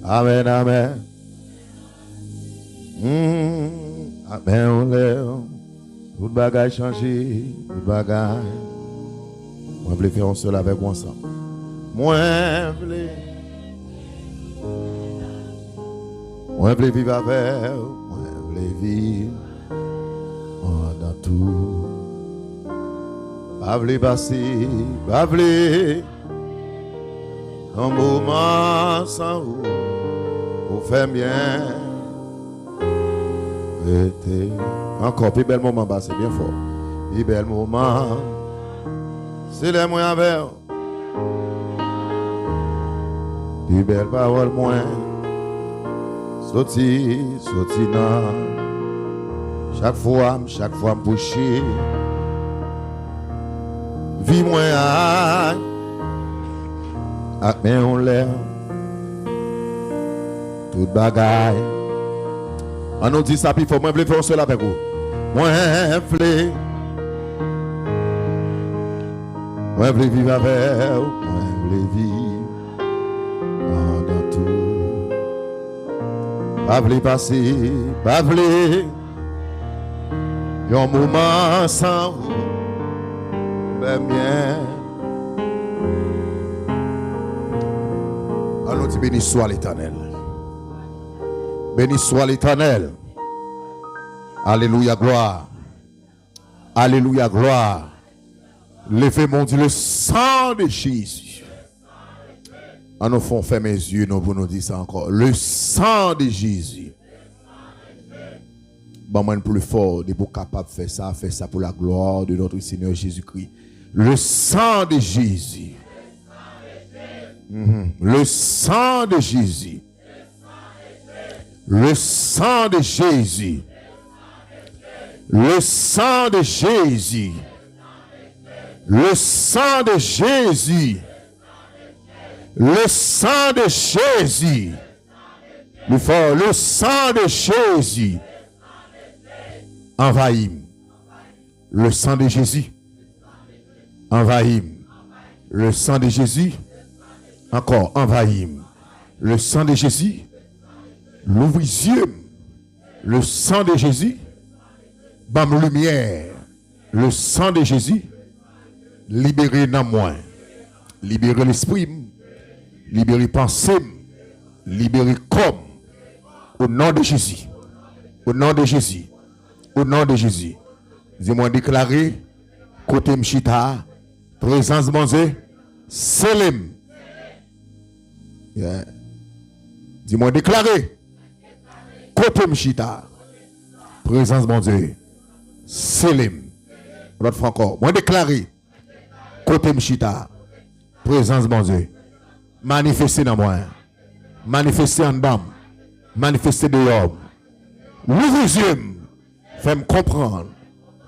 Amen, amen. Amen, on lève. Tout bagage changé, tout bagage. Moi, je veux faire un seul avec moi ensemble. Moi, je veux vivre avec. Moi, je veux vivre dans tout. Pas voulu passer, pas voulu un moment sans vous, pour faire bien. Encore, plus bel moment, bah, c'est bien fort. Plus bel moment, c'est les moyens avec. Plus belle parole, moins. Sauti, non. Chaque fois, me boucher. Vie moins, mais on l'air. Toute bagaille. On nous dit ça, puis il faut moi faire cela avec vous. Moi, je veux vivre avec vous. Moi, je veux vivre dans tout. Pas voulu passer, pas voulu un moment sans vous. Ben bien. On nous dit béni soit l'Éternel. Béni soit l'Éternel. Alléluia, gloire. Alléluia, gloire. Levez mon Dieu, le sang de Jésus. En nous font fermer mes yeux, nous pour nous dire ça encore. Le sang de Jésus. Bon, moi, plus fort, de pour capable de faire ça pour la gloire de notre Seigneur Jésus-Christ. Le sang de Jésus. Le sang de Jésus. Le sang de Jésus. Le sang de Jésus. Le sang de Jésus. Le sang de Jésus. Le fort, le sang de Jésus. Envahim. Le sang de Jésus. Envahim. Le sang de Jésus. Encore, envahim. Le sang de Jésus. L'ouvre les yeux. Le sang de Jésus. Bam lumière. Le sang de Jésus. Libérer dans moi. Libérer l'esprit. Libérer pensée. Libérer comme. Au nom de Jésus. Au nom de Jésus. Au nom de Jésus. Dis-moi déclarer. Côté Mchita. Présence mon Dieu. Selim. Yeah. Dis-moi déclarer. Côté Mchita. Présence mon Dieu. Selim. L'autre fois encore. Moi déclarer. Côté Mchita. Présence mon Dieu. Manifester dans moi. Manifester en dedans. Manifester dehors. L'ouvre les yeux. Fais-moi comprendre.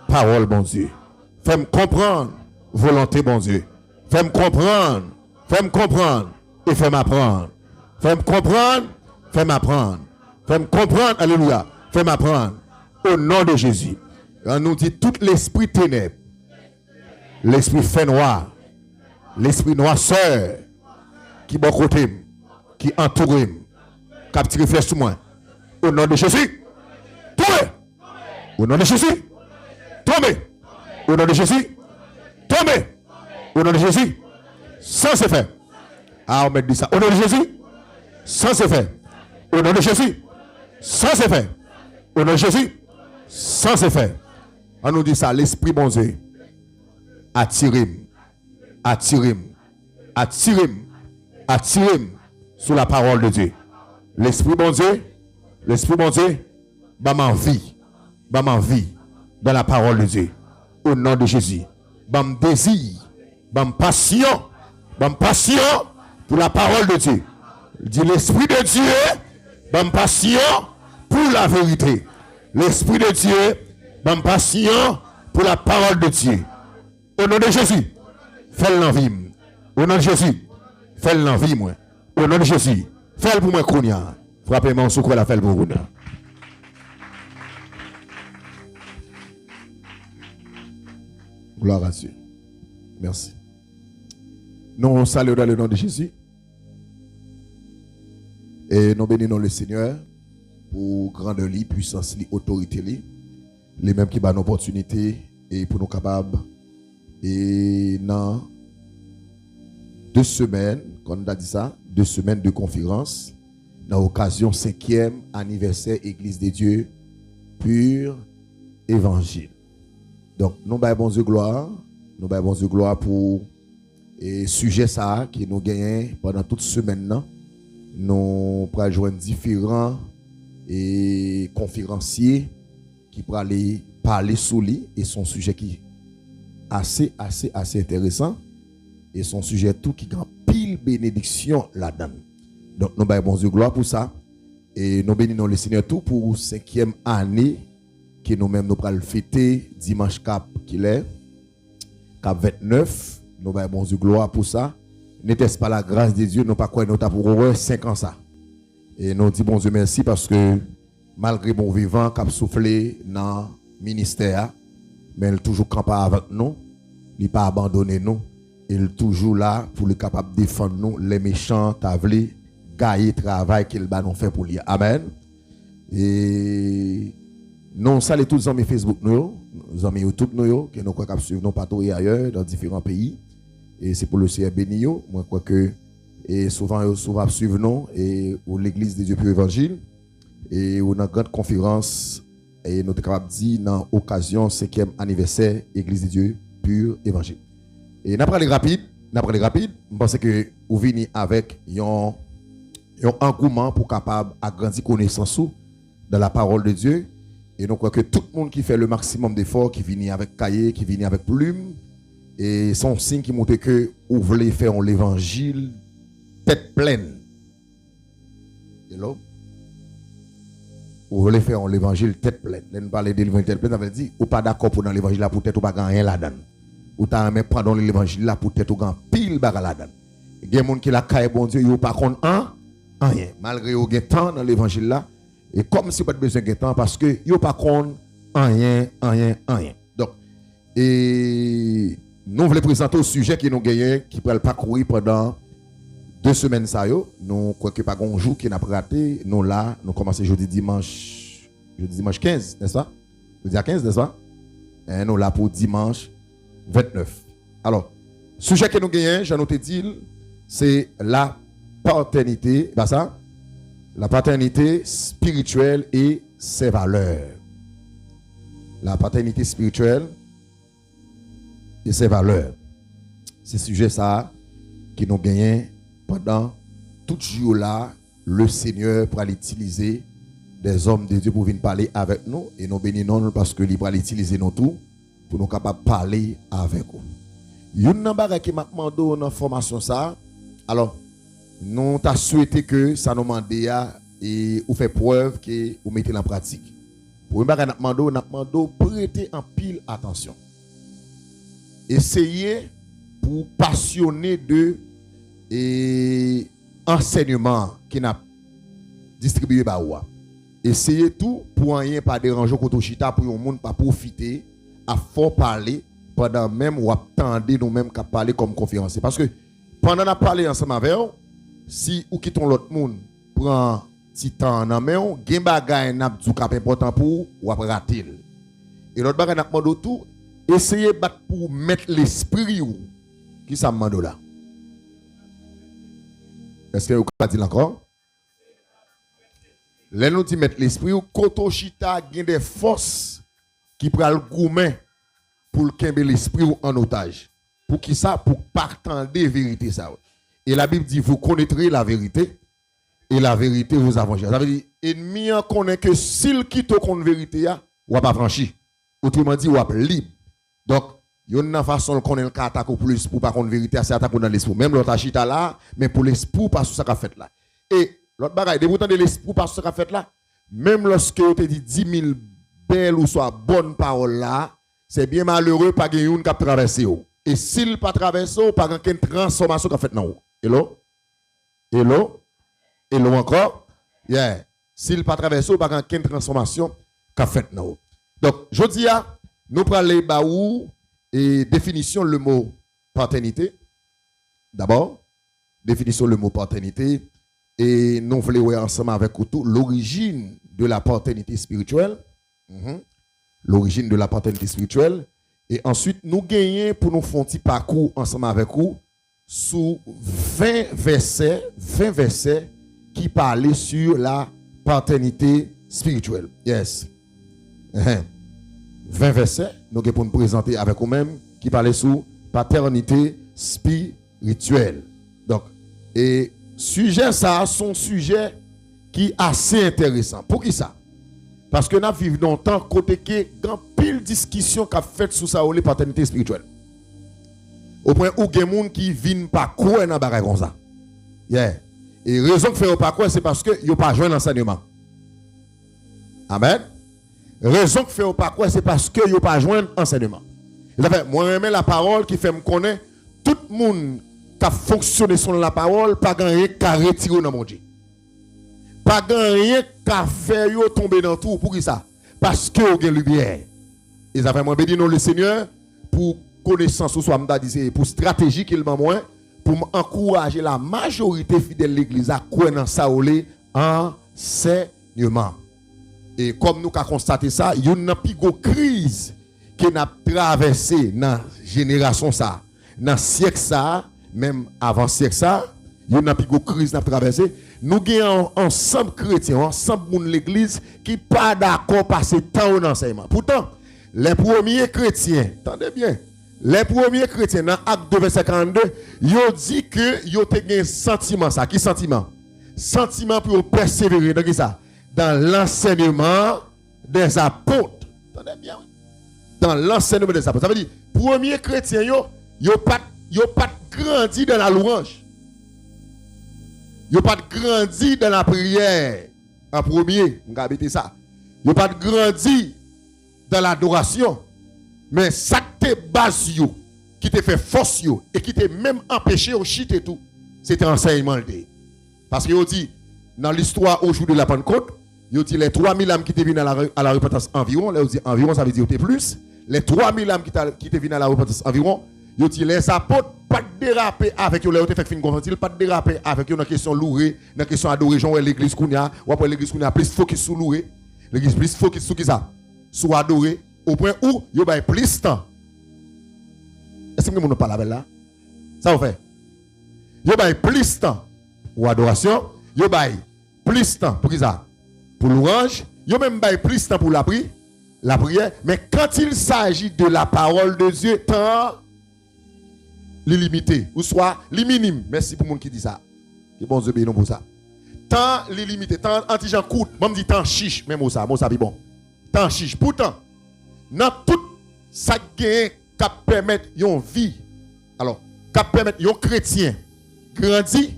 Parole bon Dieu. Fais-moi comprendre. Volonté bon Dieu. Fais-moi comprendre. Fais-moi comprendre. Et fais-moi apprendre. Fais-moi comprendre. Fais-moi apprendre. Fais-moi comprendre. Alléluia. Fais-moi apprendre. Au nom de Jésus. On nous dit tout l'esprit ténèbres. L'esprit fait noir. L'esprit noirceur. Qui bon côté. Qui entoure. Qui a tiré flèche sur moi. Au nom de Jésus. Tombez. Au nom de Jésus. Tombez. Au nom de Jésus. Tombez. Au nom de Jésus. Sans se faire. Ah, on me dit ça. Au nom de Jésus. Sans se faire. Au nom de Jésus. Sans se faire. Au nom de Jésus. Sans se faire. On nous dit ça. L'esprit bon Dieu. Attirez-moi. Attirez-moi. Attirez-moi. Attirez-moi. Sous la parole de Dieu. L'esprit bon Dieu. L'esprit bon Dieu. Bah ma vie. Bah ma vie. Dans la parole de Dieu. Au nom de Jésus. Bah me désir. Bah me passion. Bah me passion. Pour la parole de Dieu. Dit l'esprit de Dieu. Bah me passion. Pour la vérité. L'esprit de Dieu. Bah me passion. Pour la parole de Dieu. Au nom de Jésus. Fais l'envie. Au nom de Jésus. Fais l'envie moi. Au nom de Jésus. Fais pour moi Kounia. Frappez-moi sous quoi la fait pour vous. Gloire à Dieu. Merci. Nous saluons dans le nom de Jésus. Et nous bénissons le Seigneur pour grandeur, puissance, autorité, les mêmes qui ont une opportunité et pour nous capables. Et dans 2 semaines, quand on a dit ça, 2 semaines de conférence, dans l'occasion 5e anniversaire Église des Dieux, pur évangile. Donc, nous avons bon Dieu gloire. Nous avons bon Dieu gloire pour le sujet ça qui nous gagne pendant toute semaine. Nous pourrons joindre différents conférenciers qui pourront aller parler sur lui et son sujet qui est assez intéressant et son sujet tout qui a pile bénédiction là-dedans. Donc nous avons bon Dieu gloire pour ça et nous bénissons le Seigneur tout pour 5e année que nous-mêmes nous pourrons fêter dimanche cap 29. Nous avons bon Dieu gloire pour ça. N'était-ce pas la grâce de Dieu, nous pas quoi nous avons pour 5 ans ça. Et nous disons bon Dieu merci parce que malgré bon vivant qui a soufflé dans le ministère, mais il est toujours campé avec nous, il n'a pas abandonné nous, il est toujours là pour le capable de défendre nous, les méchants, t'avler, gagner travail qu'il va nous faire pour lui. Amen. Et nous saluons tous les amis Facebook, nous amis YouTube, nous, qui nous croient suivre nous partout et ailleurs, dans différents pays. Et c'est pour le Seigneur béni. Moi, je crois que et souvent suivre nous et ou l'église des dieux pur évangile et on a une grande conférence et nous sommes capables de dire dans l'occasion 5e anniversaire église des dieux pur évangile. Et n'après les rapides, je pense que vous venez avec un engouement pour capable agrandir connaissance dans la parole de Dieu et nous crois que tout le monde qui fait le maximum d'efforts, qui vient avec cahier, qui vient avec plume et son signe qui montre que vous voulez faire l'évangile tête pleine. Hello? Vous voulez faire l'évangile tête pleine. Là, nous parlons de l'évangile tête pleine, ça veut dire, ou pas d'accord pour dans l'évangile là, pour tête ou pas gagner là-dedans. Ou t'as même prendre l'évangile là, pour tête ou gagner pile bagarre là-dedans. Il y a des gens qui la caille bon Dieu, ils pas contre rien. Malgré qu'ils ont temps dans l'évangile là, et comme si pas de besoin de temps, parce que ils pas contre rien. Donc, et nous voulons présenter au sujet qui nous gagne, qui peut le parcourir pendant 2 semaines ça yo. Nous crois que pas un jour qui n'a pas raté. Nous là, nous commençons jeudi dimanche 15, n'est-ce pas? Jeudi 15, n'est-ce pas? Et nous là pour dimanche 29. Alors, sujet que nous gagnons, j'en ai dit, c'est la paternité, bah ça? La paternité spirituelle et ses valeurs. La paternité spirituelle et ses valeurs. C'est sujet ça qui nous gagnons pendant tout jour là, le Seigneur pour utiliser des hommes de Dieu pour venir parler avec nous et nous bénissons parce que il va utiliser nous tout pour nous capables de parler avec vous. Une chose qui m'a demandé dans formation ça. Alors, nous t'a souhaité que ça nous demande et vous fait preuve que vous mettez en pratique. Pour une chose nous demandé prêter en pile attention. Essayez pour passionner de et enseignement qui n'a distribué par vous. Essayez tout pour rien pas déranger koto chita pour un monde pas profiter à fort parler pendant même ou attendre nous même qu'à parler comme conférence parce que pendant qu'on a parlé ensemble avec vous, si ou quittons l'autre monde prend petit temps dans main gen bagay n'a du cap important pour ou rater et l'autre bagay n'a demande tout essayez battre pour mettre l'esprit ou qui ça demande là. Est-ce que vous pouvez dire encore? Là, nous disons mettre l'esprit ou koto chita a des forces qui prennent le gourmet pour le l'esprit en otage. Pour qui ça? Pour partager des vérités. Ça. Et la Bible dit, vous connaîtrez la vérité et la vérité vous avangera. Ça veut dire, ennemi en connaît que s'il quitte contre la vérité, ou pas franchi. Autrement dit, ou pas libre. Donc, il y a une façon de connaître le attaque plus pour pas contre la vérité, c'est attaquer dans l'esprit. Même l'autre achita là, mais pour l'esprit, pas ce que ça a fait là. Et l'autre bagaille, de l'esprit, pas ce que ça a fait là. Même lorsque vous te dit 10 000 belles ou soit bonnes paroles là, c'est bien malheureux pas qu'il y ait une qui a traversé. Et s'il pas traversé, pas qu'une transformation qui a fait non. Hello? Encore? Yeah. S'il pas traversé, pas qu'une transformation qui a fait non. Donc, je dis, nous prenons les baou et définition le mot paternité. D'abord, définition le mot paternité. Et nous voulons voir ensemble avec vous l'origine de la paternité spirituelle. L'origine de la paternité spirituelle. Et ensuite, nous gagnons pour nous faire un petit parcours ensemble avec vous sous 20 versets qui parlaient sur la paternité spirituelle. Yes. 20 versets, nous allons nous présenter avec vous-même qui parlaient sur paternité spirituelle. Donc, et sujet ça, son sujet qui est assez intéressant. Pour qui ça? Parce que nous vivons dans un temps côté que grand pile discussion qu'a fait sur ça la paternité spirituelle. Au point où il y a des gens qui viennent pas quoi dans bagay comme ça. Yeah. Et raison que fait pas quoi c'est parce que yo pas joindre l'enseignement. Amen. Raison que fait pas quoi c'est parce que yo pas joindre l'enseignement. Moi j'aime la parole qui fait me connaître tout le monde qui a fonctionné sur la parole pas rien qu'à retirer dans mon Dieu. Pas rien qu'à faire yo tomber dans tout pour qui ça parce que vous avez lumière. Et ça fait moi béni non le Seigneur pour connaissance ou soit pour stratégie qu'il m'a moins pour encourager la majorité fidèle de l'église à croire dans ça enseignement. Et comme nous avons constaté ça, il y a une plus grande crise qui n'a traversé dans génération ça, dans siècle ça, même avant siècle ça, il y a une plus grande crise qui n'a traversé. Nous avons ensemble chrétiens, ensemble l'église qui pas d'accord passer temps dans l'enseignement. Pourtant, les premiers chrétiens, attendez bien, les premiers chrétiens dans Acte 2 verset 42, ils ont dit que ils ont un sentiment ça, qui sentiment? Sentiment pour persévérer dans ça, dans l'enseignement des apôtres. Attendez bien. Dans l'enseignement des apôtres. Ça veut dire premiers chrétiens ils ont pas grandi dans la louange. Ils n'ont pas grandi dans la prière en premier. On va habiter ça. Ils n'ont pas grandi dans l'adoration. Mais ça te base, qui te fait force, et qui te même empêché au chute et tout, c'était enseignement. Parce qu'ils ont dit, dans l'histoire au jour de la Pentecôte, ils ont dit les 3000 âmes qui te viennent à la repentance environ, là, ils ont dit environ, ça veut dire plus. Les 3000 âmes qui te viennent à la repentance environ, ils ont dit les apôtres, pas de déraper avec eux, ils ont fait fin conférence, pas de déraper avec eux dans la question louée, dans la question adoration, l'église Kounia, ou après l'église Kounia, plus focus sur louer, l'église plus focus sur qui ça? Sur adorer, au point où ils ont plus de temps. Est-ce que vous ne parlez pas là? Ça vous fait? Ils ont plus de temps pour adoration, ils ont plus de temps pour qui ça? Pour l'orange, ils ont même plus de temps pour la prière, mais quand il s'agit de la parole de Dieu, temps limité, ou soit minime. Merci pour le monde qui dit ça. Que bon Dieu bénisse pour ça. Temps limité, temps anti-gens coûte, même dit temps chiche, même au ça, moi ça bon. Temps chiche. Pourtant, dans tout ça qui permet une vie, alors, qui permet un chrétien grandir,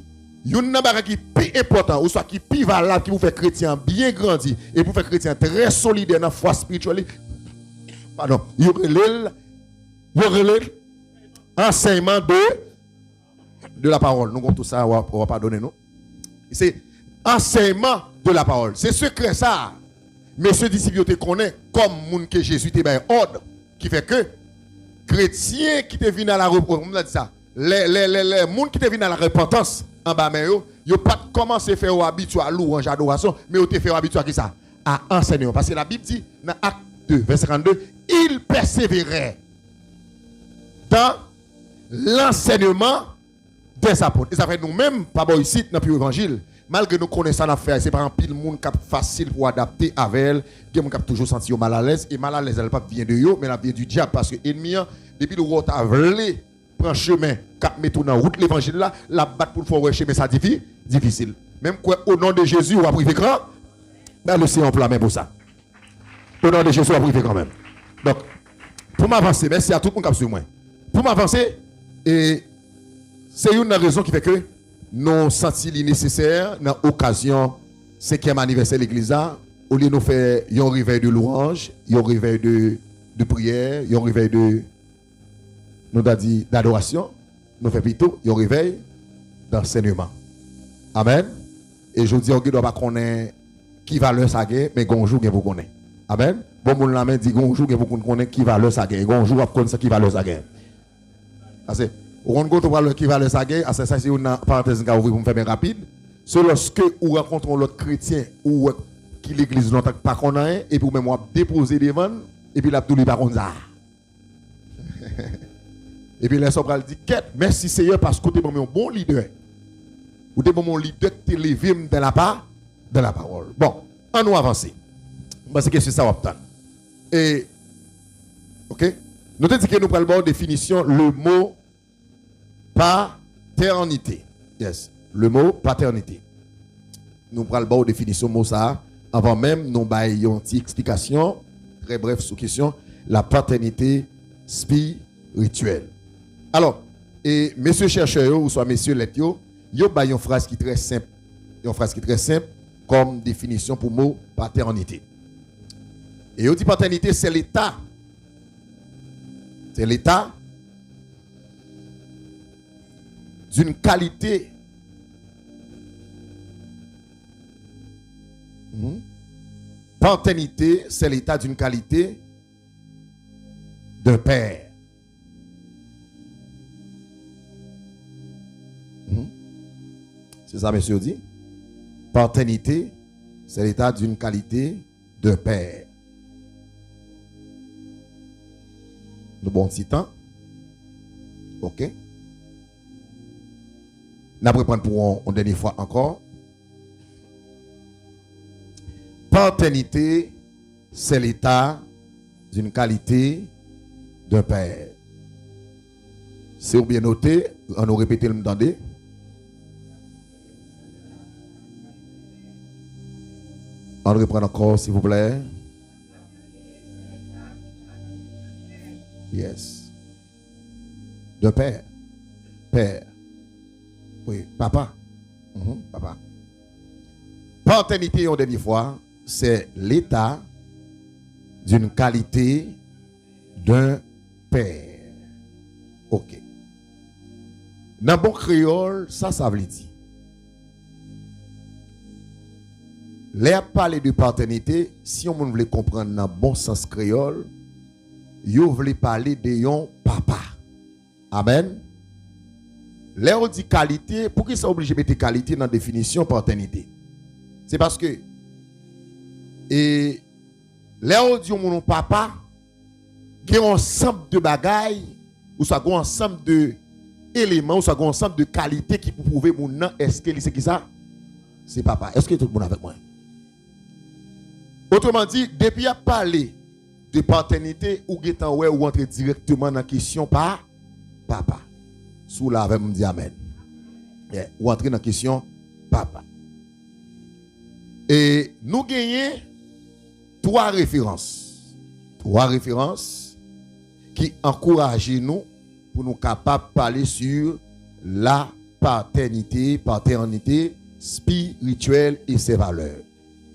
il y a une chose qui est plus important, ou soit qui est plus valable, qui vous fait chrétien bien grandir, et pour faire chrétien très solide dans la foi spirituelle, pardon, il y a enseignement de la parole. Nous avons tout ça, on va pas donner nous. C'est enseignement de la parole. C'est secret ça. Mais ce disciple te connaît comme moun que Jésus te ben ordre qui fait que chrétiens qui te viennent à la repentance, on a dit ça. Les moun qui te viennent à la repentance en bas mais yo pas commencer faire habitué à louange adoration, mais yo te fait habitué à qui ça? À enseigner parce que la Bible dit dans Acte 2 verset 52, il persévérait dans l'enseignement des apôtres. Et ça fait nous-mêmes, pas bon ici, dans l'évangile, malgré nous connaissons l'affaire, c'est pas un pile monde qui facile pour adapter avec elle, qui a toujours senti mal à l'aise, et mal à l'aise, elle pas vient de yo, mais elle vient du diable, parce que l'ennemi, depuis le roi a voulu prendre chemin, cap mettre dans route l'évangile là, la battre pour faire chemin, ça difficile. Même quoi, au nom de Jésus, on va priver grand, dans l'océan pour la même pour ça. Au nom de Jésus, on va priver quand même. Donc, pour m'avancer, merci à tout le monde qui a suivi moi. Pour m'avancer, et c'est une raison qui fait que nous sentons nécessaire dans l'occasion 5e anniversaire de l'église, au lieu de nous faire un réveil de louange, un réveil de prière, un réveil d'adoration, nous faisons plutôt un réveil d'enseignement. Amen. Et je dis, on ne doit pas connaître qui valeur ça gagne, mais bonjour, vous connaissez. Amen. Bon, mon la main dit bonjour, vous connaissez qui valeur ça gagne. Bonjour, vous connaissez qui valeur ça gagne. On va le qui va le saguer, c'est une parenthèse que vous pour me faire bien rapide. C'est lorsque vous rencontrez l'autre chrétien ou qui l'église longtemps pas qu'on a et puis même déposer devant et puis la tout lui par contre ça. Et puis les sobral dit quête merci Seigneur parce que tu es mon bon leader. Ou tu es mon leader qui te levé dans la parole. Bon, on nous avancer. Parce que c'est ça on et OK, nous te dit que nous prenons la définition le mot paternité. Yes, le mot paternité. Nous prenons la définition mot ça avant même nous baillons une petite explication très bref sur question la paternité spirituelle. Alors, et messieurs chercheurs ou soit messieurs lettres, yo ba une phrase qui est très simple. Une phrase qui est très simple comme définition pour mot paternité. Et on dit paternité c'est l'état. C'est l'état d'une qualité paternité c'est l'état d'une qualité de père. C'est ça, monsieur dit. Paternité, c'est l'état d'une qualité de père. Nous bon petit temps. OK. Nous allons prendre pour une dernière fois encore. Paternité, c'est l'état d'une qualité de père. C'est bien noté, on nous répété le m'entendez. On reprend encore, s'il vous plaît. Yes. De père. Père. Oui, papa. Papa. Paternité, en dernière fois, c'est l'état d'une qualité d'un père. OK. Dans le bon créole, ça veut dire. L'air parler de paternité, si on veut comprendre dans le bon sens créole, vous voulez parler de yon papa. Amen. L'air dit qualité, pourquoi ça obligé de mettre qualité dans la définition paternité? C'est parce que et l'air dit mon papa, il y a un ensemble de bagailles, ou ça un ensemble de éléments, ou ça un ensemble de qualités qui pour prouver mon nom, est-ce que c'est qui ça? C'est papa. Est-ce que tout le monde avec moi? Autrement dit, depuis à parler de paternité, ou ou entrer directement dans la question par papa. Sous la avec me dit amen. Ou entrer dans la question papa. Et nous gagnons trois références. Trois références qui encouragent nous pour nous capables de parler sur la paternité spirituelle et ses valeurs.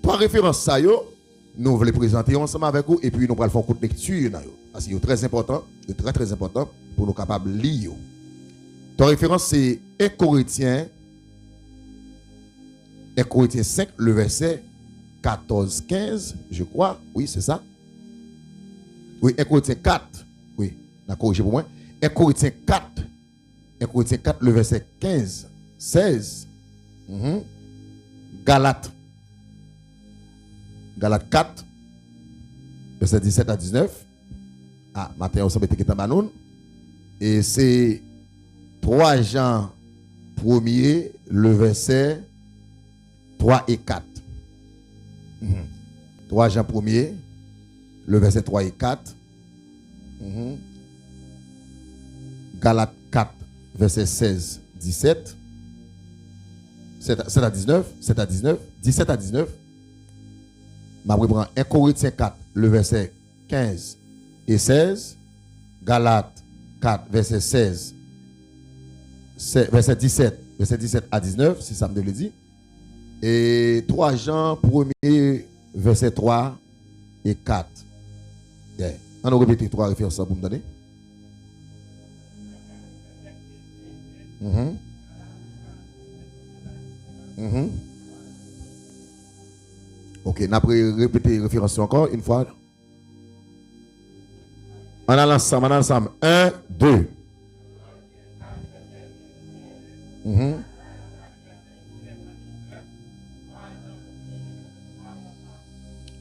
Trois références ça yo. Nous voulons les présenter ensemble avec vous et puis nous allons faire un coup de lecture. Parce que c'est très important, très important pour nous capables de lire. Ta référence c'est 1 Corinthiens 5, le verset 14-15, je crois. Oui, c'est ça. Oui, 1 Corinthiens 4. Oui, d'accord, corrigé pour moi. 1 Corinthiens 4. 1 Corinthiens 4, le verset 15, 16. Galates 4, verset 17 à 19. Ah, matin, on s'en met qui est et c'est 3 Jean 1er, le verset 3 et 4. 3 Jean 1er, le verset 3 et 4. Galates 4, verset 16, 17. 7 à 19. 7 à 19. 17 à 19. Je vais prendre 1 Corinthiens 4, le verset 15 et 16. Galates 4, verset 16. Verset 17 à 19, si ça me le dit. Et 3 Jean 1er, verset 3 et 4. On va répéter 3 références pour me donner. Ok, on a répété référence encore une fois. On a l'ensemble. 1, 2.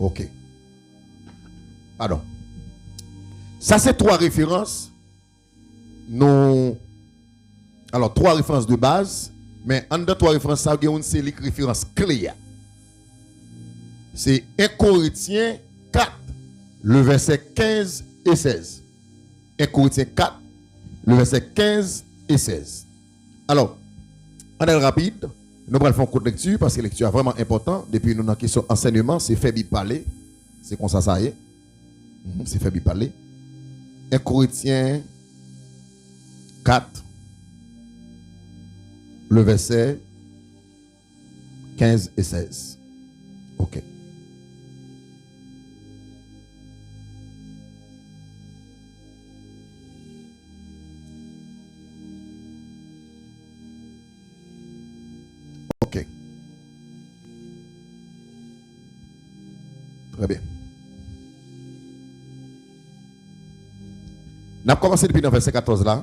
OK. Pardon. Ça, c'est trois références. Alors, trois références de base. Mais en deux, trois références, ça, il y a une série de références clés. C'est 1 Corinthiens 4, le verset 15 et 16. 1 Corinthiens 4, le verset 15 et 16. Alors, on est rapide. Nous allons faire un coup de lecture parce que la lecture est vraiment important. Depuis nous, dans la question enseignement, c'est fait parler. C'est comme ça y est. C'est fait parler. 1 Corinthiens 4, le verset 15 et 16. OK. OK. Très bien. Nous avons commencé depuis le verset 14 là,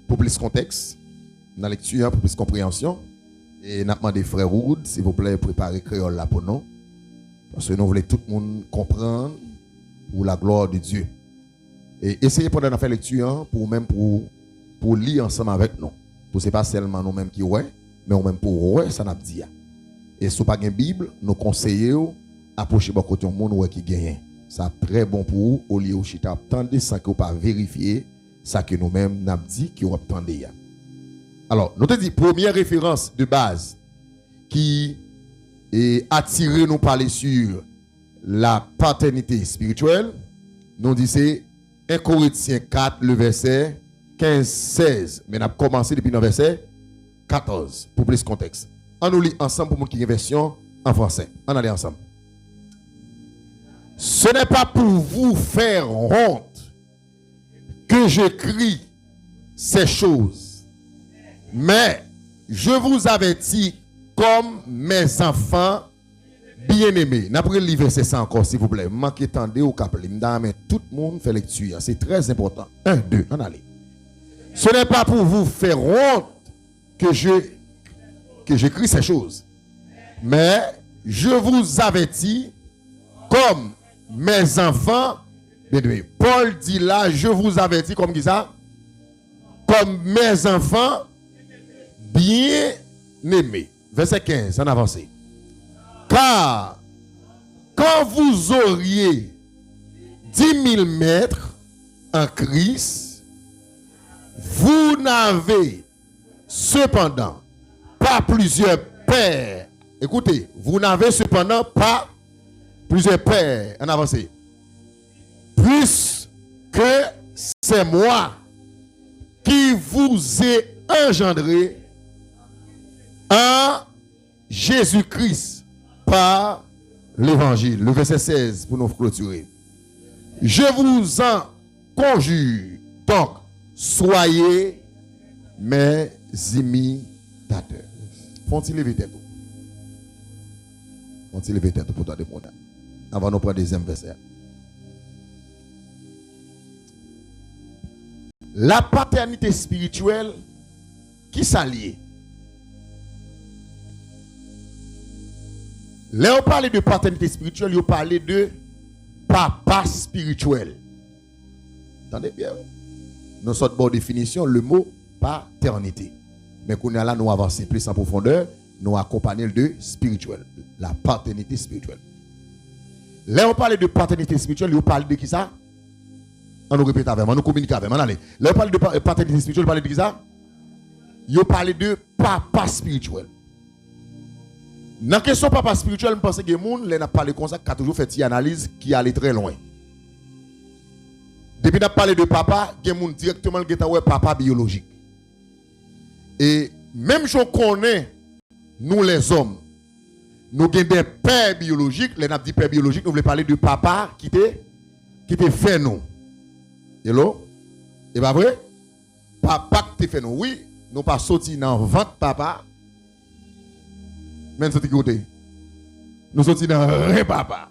pour plus de contexte, dans la lecture, pour plus de compréhension. Et nous avons demandé frère Wood, s'il vous plaît, préparez créole là pour nous. Parce que nous voulons tout le monde comprendre pour la gloire de Dieu. Et essayez pendant de faire lecture, pour lire ensemble avec nous. Pour ce n'est pas seulement nous-mêmes qui ouais, mais nous-mêmes pour ouais, ça n'a pas dit. Et si vous n'avez pas de Bible, nous conseillons approcher beaucoup de monde qui gagne. Ça très bon pour vous, au lieu où vous attendez sans que vous pas vérifier ça que nous-mêmes n'avons dit que vous attendez. Alors, nous te dit première référence de base qui est attirée nous parler sur la paternité spirituelle. Nous dit c'est 1 Corinthiens 4 le verset 15-16. Mais nous avons commencé depuis le verset 14 pour plus de contexte. On nous lit ensemble pour nous qui a une version en français. On allait ensemble. Ce n'est pas pour vous faire honte que j'écris ces choses, mais je vous avertis comme mes enfants bien-aimés. N'après le verset ça encore, s'il vous plaît. Manquez tendez au cap. Tout le monde fait lecture. C'est très important. 1, 2, on allait. Ce n'est pas pour vous faire honte que j'écris ces choses, mais je vous avertis comme mes enfants, Paul dit là, je vous avertis comme qui ça? Comme mes enfants bien-aimés. Verset 15, on avance. Car quand vous auriez 10 000 mètres en Christ, vous n'avez cependant pas plusieurs pères. Écoutez, vous n'avez cependant pas plusieurs pères en avancée. Plus que c'est moi qui vous ai engendré en Jésus-Christ par l'évangile. Le verset 16 pour nous clôturer. Je vous en conjure, donc soyez mes imitateurs. Font-ils lever tête? Font-ils lever tête pour toi de mon âme? Avant nous prendre le deuxième verset. La paternité spirituelle qui s'allie. Là, on parle de paternité spirituelle, on parle de papa spirituel. Attendez bien. Nous sommes de définition, le mot paternité. Mais qu'on est là, nous avançons plus en profondeur, nous accompagnons de spirituel. La paternité spirituelle. Là, on parle de paternité spirituelle, on parle de qui ça? On nous répète avec moi, on nous communique avec moi. Là, on parle de paternité spirituelle, on parle de qui ça? On parle de papa spirituel. Dans la question papa spirituel, je pense que les gens qui ont parlé comme ça, qui a toujours fait une analyse qui allait très loin. Depuis qu'on a parlé de papa, il y a des gens directement qui ont papa biologique. Et même si on connaît, nous les hommes, nous avons des pères biologiques, les dit pères biologiques, nous voulons parler de papa qui te fait nous. Hello? Et pas vrai? Papa qui te fait nous. Oui, nous pas sorti dans ventre papa. Mais nous côté. Nous sorti dans rien papa.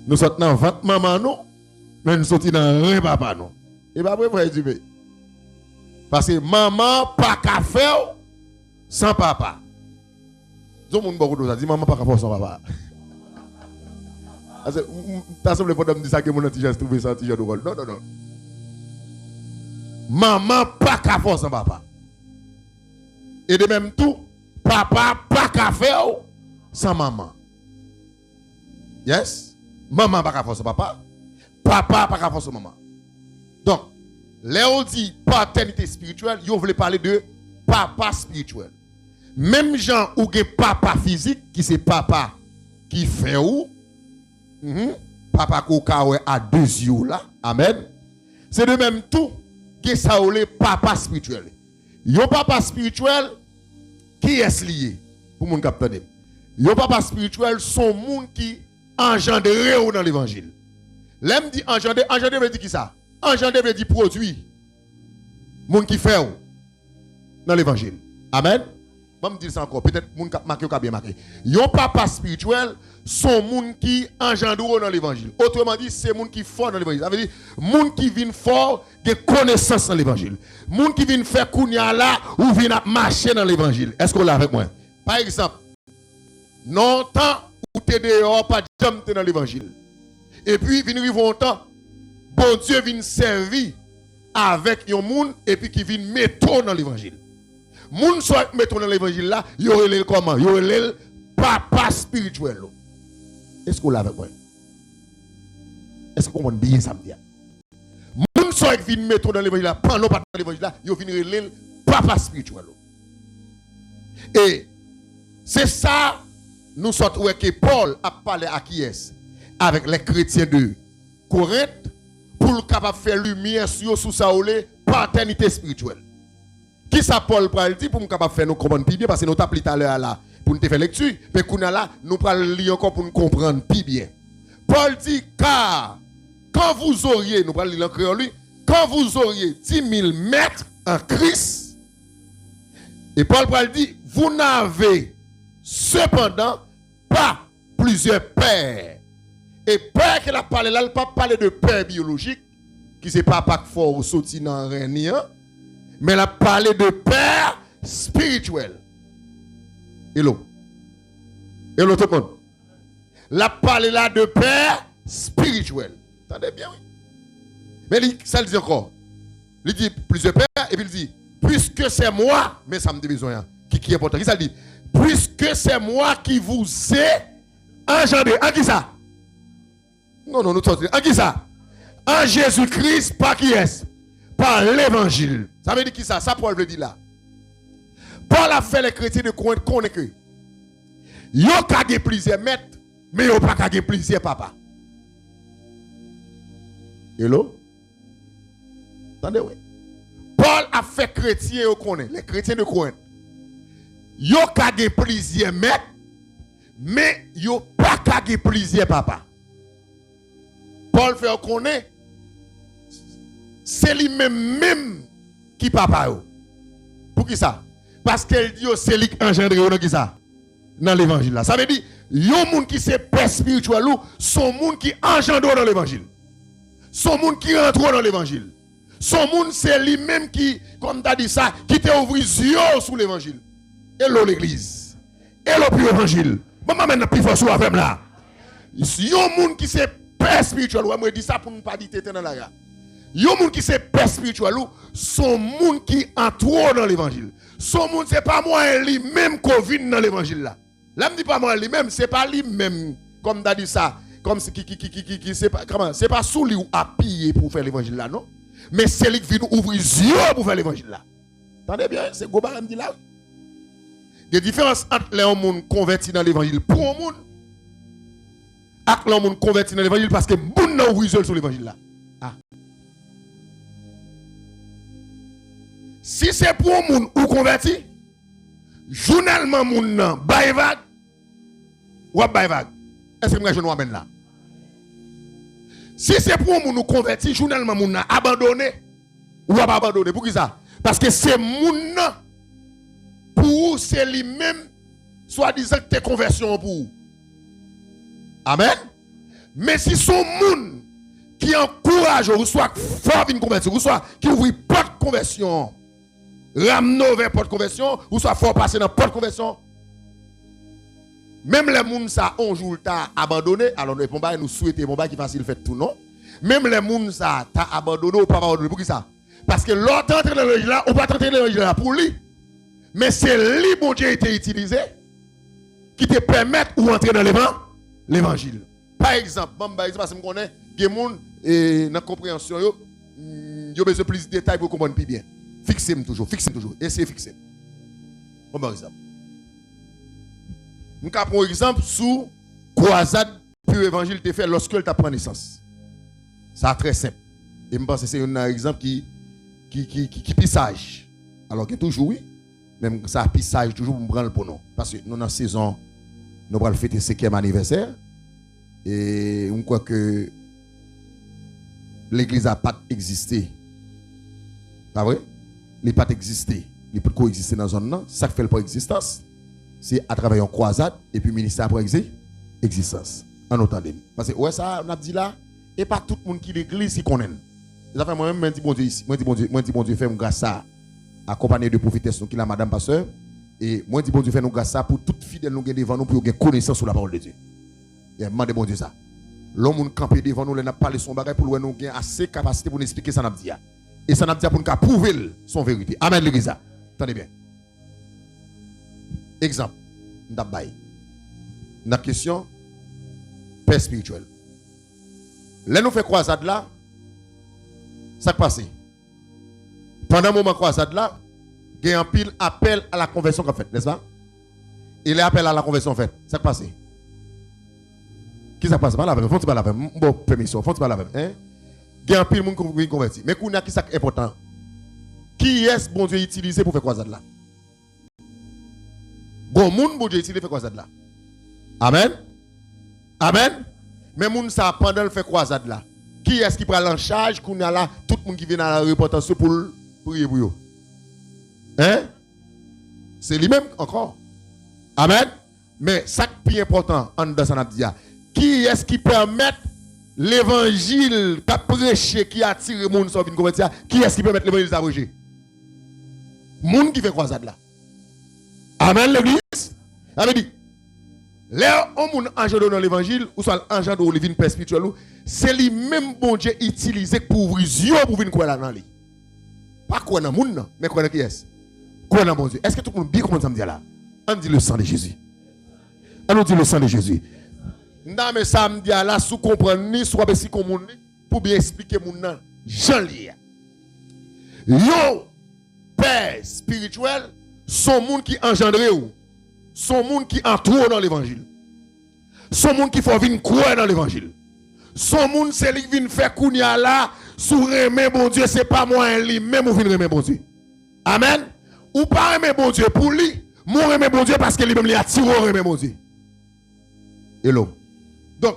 Nous sorti dans ventre maman nous. Mais nous sorti dans rien papa nous. Et pas vrai, frère Dubé. Parce que maman pas qu'à faire sans papa. Tout le monde beaucoup de ça dit maman pas qu'à faire sans papa. T'as semblé pour me dire ça que mon anti-geste trouvé ça anti-geste de vol. Non, non, non. Maman pas qu'à faire sans papa. Et de même tout, papa pas qu'à faire sans maman. Yes? Maman pas qu'à faire sans papa. Papa pas qu'à faire sans maman. Donc, là on dit paternité spirituelle, vous voulez parler de papa spirituel. Même gens ou que papa physique, qui c'est papa qui fait où? Papa Kokawe a deux yeux là. Amen. C'est de même tout que ça ou les papa spirituel. Yo papa spirituel qui est lié pour mon capitaine. Yo papa spirituel sont monde qui engendre dans l'évangile. L'aime dit engendre veut dire qui ça? Engendre veut dire produit. Monde qui fait dans l'évangile. Amen. Je vais me dire ça encore. Peut-être moun qui marqué ou bien marqué. Yon papa spirituel sont moun qui engendre dans l'évangile. Autrement dit, c'est moun qui fort dans l'évangile. Ça veut dire moun qui vient fort de connaissance dans l'évangile. Moun qui vient faire kounya là ou vient marcher dans l'évangile. Est-ce qu'on l'a avec moi? Par exemple, non temps où tu es dehors, pas de dans l'évangile. Et puis, vient arriver un temps, bon Dieu vient servir avec yon moun et puis qui vient mettre dans l'évangile. Moun soit mettre dans l'évangile là, yo relève comment? Yo relève papa spirituel. Est-ce qu'on l'a avec moi? Est-ce qu'on comprend bien ça me dit? Moun soit qui vient mettre dans l'évangile là, pendant pas dans l'évangile là, yo vient relève papa spirituel. Et c'est ça nous sortons que Paul a parlé à qui est avec les chrétiens de Corinthe pour le capable faire lumière sur ça ou les paternité spirituelle. Qui ça Paul pral dit pour nous capable faire nous comprendre plus bien parce que nous t'appelé tout à l'heure là pour nous faire lecture mais qu'on a là nous pral lire encore pour nous comprendre plus bien. Paul dit car quand vous auriez nous pral lire en créole lui quand vous auriez 10 000 mètres en Christ et Paul pral dit vous n'avez cependant pas plusieurs pères et père qu'il a parlé là il pas parler de père biologique qui c'est papa fort ou sorti dans rien. Mais elle a parlé de père spirituel. Hello. Hello tout le monde. Elle a parlé là de père spirituel. Attendez bien, oui. Mais ça le dit encore. Il dit plusieurs pères et puis il dit, puisque c'est moi, mais ça me dit besoin, qui est important. Qui ça dit? Puisque c'est moi qui vous ai engendré. En qui ça? Non, nous sortons. En qui ça? En Jésus-Christ, par qui est-ce? Par l'évangile. Ça veut dire qui ça? Ça Paul veut dire là. Paul a fait les chrétiens de Corinthe connaître que yo ka gen plusieurs maîtres, mais yo pas ka gen plusieurs papa. Hello? Attendez, oui. Paul a fait chrétiens yo connaît, les chrétiens de Corinthe. Yo ka gen plusieurs maîtres, mais yo pas ka gen plusieurs papa. Paul fait connaître c'est lui-même qui papa yo. Pour qui ça? Parce qu'elle dit c'est lui qui engendre dans qui ça? Dans l'évangile là. Ça veut dire yon moun qui c'est père spirituel ou son moun qui engendre dans l'évangile. Son moun qui rentre dans l'évangile. Son moun c'est lui-même qui comme tu as dit ça qui t'a ouvert les yeux sous l'évangile. Et l'église. Et le évangile. Maman maintenant plus fort sur avec là. Yon moun qui c'est père spirituel ou moi dit ça pour ne pas dire t'étais dans la gare. Yon moun qui c'est père spirituel ou son moun qui entre dans l'évangile. Son moun c'est pas moi lui-même qui vient dans l'évangile là. Là me dit pas moi lui-même, c'est pas lui-même comme t'as dit ça, comme qui c'est pas comment, c'est pas sous lui ou appuyé pour faire l'évangile là non. Mais c'est lui qui vient ouvrir les yeux pour faire l'évangile là. Attendez bien, c'est Goba me dit là. Des différences entre les gens convertis dans l'évangile pour un monde et les gens convertis dans l'évangile parce que moun n'a ouvert sur l'évangile là. Ah. Si c'est pour un monde ou converti, journellement moun nan bay vague ou bay vague. Est-ce que je nous amène là? Si c'est pour un monde ou converti, journellement moun nan abandonné ou pas abandonné. Pour qui ça? Parce que c'est moun nan pour c'est lui-même soi-disant que t'es conversion pour. Amen. Mais si son moun qui encourage ou soit fort une conversion ou soit qui ouvre pas de conversion ramener vers porte conversion ou soit fort passer dans porte conversion Même les gens ça un jour t'a abandonné, alors nous souhaitons qui facile fait tout non. Même les gens ça t'a abandonné ou pas abandonné pour qui ça? Parce que l'autre entre dans l'évangile là, on pas entrer dans l'évangile là pour lui. Mais c'est lui bon Dieu été utilisé qui te permet ou entrer dans l'évangile. Par exemple, parce que je connais des gens et dans la compréhension yo besoin plus de détails pour comprendre plus bien. Fixez-moi toujours, essayez de fixer. Bon exemple. Nous avons un exemple sur croisade pur évangile te fait lorsque elle t'a pris naissance. Ça très simple. Et je pense que c'est un exemple qui pissage. Alors que toujours oui, même ça pissage toujours pour prendre pour nous. Parce que nous dans la saison, nous allons fêter le 5e anniversaire. Et on croit que l'église n'a pas existé. Pas vrai? Il n'a pas existé. Il peut coexister dans la zone. Ça fait pas existence. C'est à travers une croisade et puis le ministère pour existence. En entendez. Parce que ouais, ça, on a dit là, et pas tout le monde qui l'église qui connaît. Ça fait moi-même, je dis bon Dieu ici. Moi, dis bon Dieu, fait grâce ça, accompagné de prophétesse, qui la madame pasteur. Et moi, dis bon Dieu, fait nous grâce ça pour toute fidèle nous devant nous, pour avoir connaissance sur la parole de Dieu. Et demandez bon Dieu ça. L'homme qui campé devant nous, il n'a pas parlé son bagage pour nous avoir assez de capacité pour nous expliquer ça n'a dit. Et ça n'a dit pour nous prouver son vérité. Amen, l'église. Attendez bien. Exemple, la question, paix spirituelle. Là, nous faisons croisade là, ça passe. Pendant le moment croisade là, il y a un pile appel à la conversion qu'on fait, n'est-ce pas? Et les appels à la conversion fait, ça passe. Qui ça passe? Pas la même, faut pas la même. Bon, permission, faut pas la même. Il y a un pile monde qui converti. Mais qui est important? Qui est-ce bon Dieu utilisé pour faire croisade là? Bon monde bon Dieu utilisé pour faire croisade là. Amen. Amen. Mais moun ça pendant le fait croisade là. Qui est-ce qui prend en charge qu'on a là tout le monde qui vient dans la repentance pour prier pour eux? Hein? C'est lui-même encore. Amen. Mais ça qui est plus important en dans ça n'a qui est-ce qui permet l'évangile qu'a prêché qui attire les gens sur une conversion? Qui est-ce qui permet l'évangile d'abréger? Moun qui fait croisade là. Amen l'église. Amen dit. Là, on engendre dans l'évangile, ou soit engendre dans l'évangile spirituel, c'est lui même bon Dieu utilisé pour ouvrir les yeux pour venir quoi là dans lui. Pas quoi dans le monde, mais quoi dans qui est-ce? Quoi dans bon Dieu? Est-ce que tout le monde bien comment ça me dit là? On dit le sang de Jésus. On dit le sang de Jésus. Non, mais ça me dit là, sous comprendre ni, soit si comme pour bien expliquer mon nom. Jean Lia. Yo, père spirituel, son monde qui engendre ou. Son monde qui entre dans l'évangile. Son monde qui faut venir croire dans l'évangile. Son monde c'est lui qui vient faire kounya là, sous remet bon Dieu, c'est pas moi lui même ou vient remet bon Dieu. Amen. Ou pas remet bon Dieu pour lui, moi remet bon Dieu parce que lui même lui attire remet bon Dieu. Hello. Donc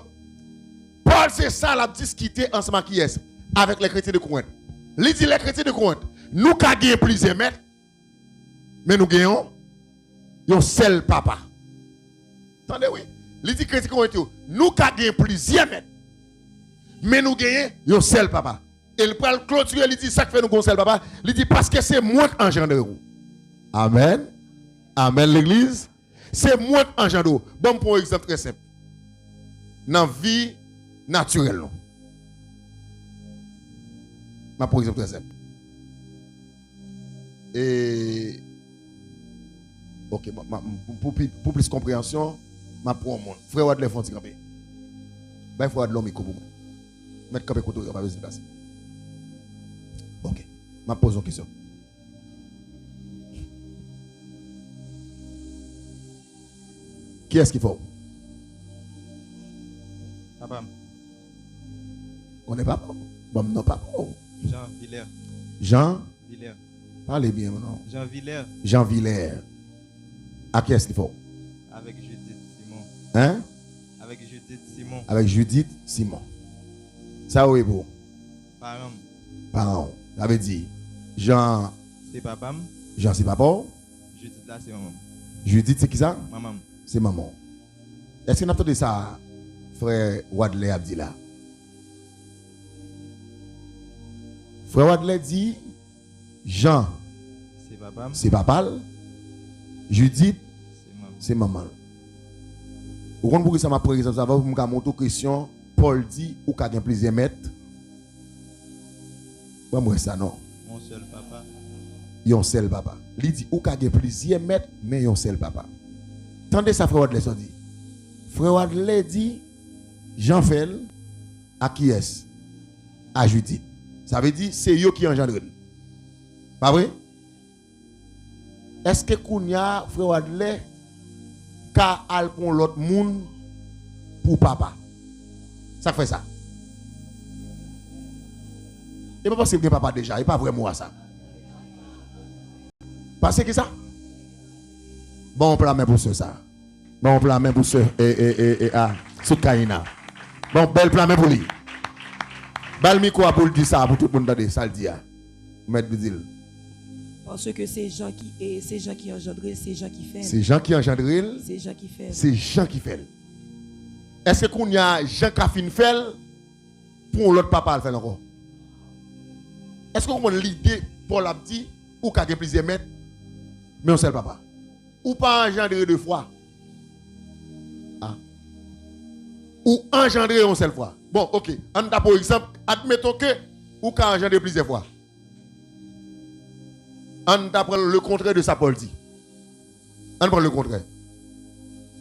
Paul c'est ça la discuter ensemble qui est avec les chrétiens de Corinthe. Il dit les chrétiens de Corinthe, nous ka gagner plusieurs maîtres, mais nous gagnons un seul papa. Attendez, oui. Il dit chrétien de Corinthe, nous ka gagner plusieurs maîtres, mais nous gagnons un seul papa. Et le prend clôturer, il dit ça que fait nous un seul papa. Il dit parce que c'est moi qui engendre. Amen. Amen l'église. C'est moi qui engendre. Bon pour un exemple très simple. Dans la vie naturelle. Ma pour exemple très simple. Et ok, pour plus de compréhension, ma pour un monde. Frère Wadley font camper. Ben frère Wadley micro pour moi. Mettre camper côté, on va se passer. Ok, ma pose une question. Qui est-ce qu'il faut? Papa. On n'est pas bon. Bon, non, pas bon. Jean Villers. Jean Villers. Parlez bien, non? Jean Villers. Jean Villers. À qui est-ce qu'il faut? Avec Judith Simon. Hein? Avec Judith Simon. Avec Judith Simon. Ça, oui, bon. Parents. Parents. Ça veut dire Jean. C'est papa. Jean, c'est papa. Judith là, c'est maman. Judith, c'est qui ça? Maman. C'est maman. Est-ce qu'on a entendu ça, frère Wadley Abdila? Frère Wadley dit Jean, c'est papa. c'est papa. Judith, C'est maman. c'est maman. Vous comprenez pourquoi ça m'a pris exemple, ça va vous me monter question. Paul dit ou qu'a plusieurs maîtres. Pas moi ça non. Mon seul papa. Yon seul papa. Il dit ou qu'a plusieurs maîtres mais yon seul papa. Tendez ça frère Wadley dit. Frère Wadley dit Jean Fel à qui est-ce? À Judith. Ça veut dire c'est eux qui engendrent. Pas vrai? Est-ce que Kounia frère Wadley ka al pour l'autre monde pour papa? Ça fait ça. Et pas parce que papa déjà, il pas vraiment ça. Parce que ça. Bon on peut la main pour ça. Bon on peut la main pour ce Soukaina. Bon belle plan main pour lui. Bal micro pour dire ça pour tout le monde entendre ça le dit. Maître Bidil. Parce que c'est Jean qui engendre, c'est Jean qui fait. C'est Jean qui engendre. C'est Jean qui fait. C'est Jean qui fait. Est-ce qu'on y a Jean qui a fait pour l'autre papa le faire encore? Est-ce qu'on a l'idée Paul a dit ou qu'il y a plusieurs maîtres mais on seul papa? Ou pas engendrer deux fois? Ah. Ou engendrer une seule fois? Bon, ok. On a par exemple, admettons que ou qu'il engendrer plusieurs fois. On apprend le contraire de ça, Paul dit. On prend le contraire.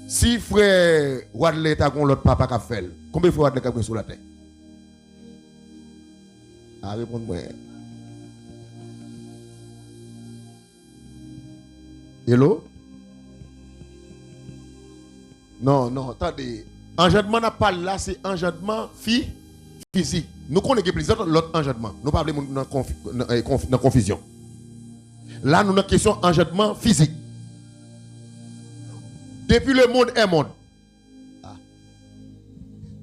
Si frère Wadley a l'autre papa qui a fait, combien de fois Wadley a fait sur la terre? Ah, répondez-moi. Hello? Non, attendez. Engendrement n'a pas là, c'est engendrement physique. Nous connaissons plus l'autre engendrement. Nous parlons dans confusion. Là, nous avons une question d'engendrement physique. Depuis le monde est monde.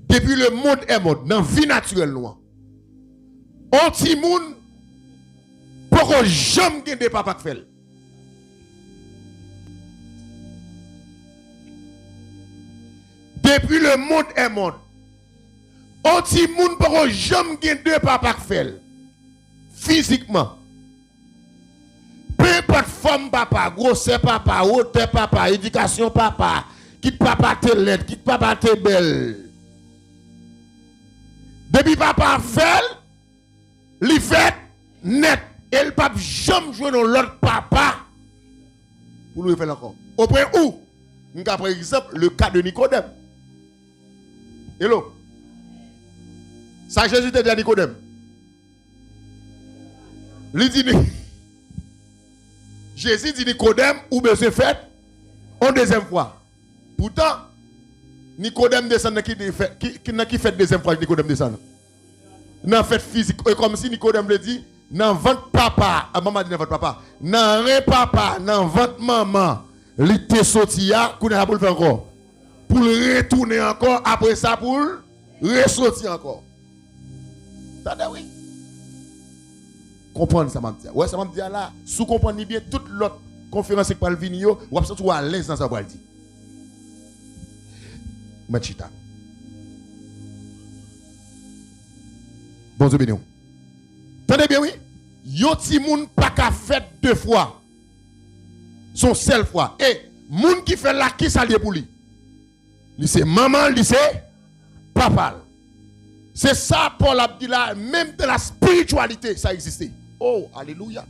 Depuis le monde est monde, dans la vie naturelle, nous. On petit monde, pour que jamais gagne des papas qui fait. Depuis le monde est monde. On petit monde, pour que jamais gagne des papas qui fait. Physiquement. Peu importe forme papa, grosseur papa, hauteur papa, éducation papa, quitte papa te laid, quitte papa te belle. Depuis papa fait, li fait net. Et le pape jamais jouer dans l'autre papa pour lui faire encore. Au point où, nous avons par exemple le cas de Nicodème. Hello. Ça Jésus te dit à Nicodème. Il dit Jésus dit Nicodème ou bien c'est fait en deuxième fois. Pourtant, Nicodème descend qui fait deuxième fois Nicodème descend. Dans fait physique et comme si Nicodème le dit dans ventre papa, maman dit dans ventre papa, dans rien papa, dans ventre maman, il te sorti là, qu'on a pour le faire encore. Pour le retourner encore après ça pour ressortir encore. T'as oui. Comprendre ça m'a dit. Ouais, ça m'a dit là, sous comprendre bien toute l'autre conférence qui parle venir, ou absolument à l'aise dans ça va dire. Machita. Bon Dieu béni. Tenez bien oui. Yo ti moun pas ka fait deux fois. Son seule fois. Et moun qui fait là qui ça lié pour lui. Lui c'est maman, lui c'est papa. C'est ça Paul a dit là, même de la spiritualité ça existait. Oh, alléluia.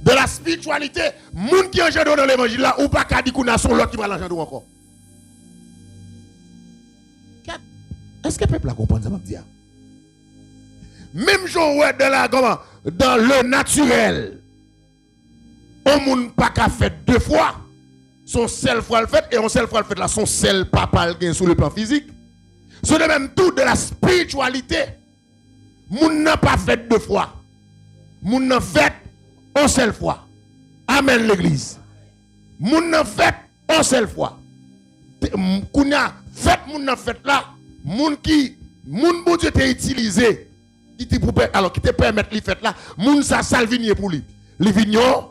De la spiritualité, moun qui engendre dans l'évangile là, ou pas qu'à dire qu'on a son l'autre qui va l'engendre encore. Est-ce que le peuple a compris ça, dire? Même genre dans le naturel, on moun pas qu'à faire deux fois, son seul fois le fait, et on seul fois le fait là, son seul papa le gagne sur le plan physique. C'est de même tout de la spiritualité. Moun n'a pas fait deux fois. Moun n'a fait une seule fois. Amen l'église. Moun n'a fait une seule fois. Kounya fait moun n'a fait là. Moun bon Dieu t'a utilisé. Qui te permettre de faire là. Moun ça salvinier pour lui. Les vignon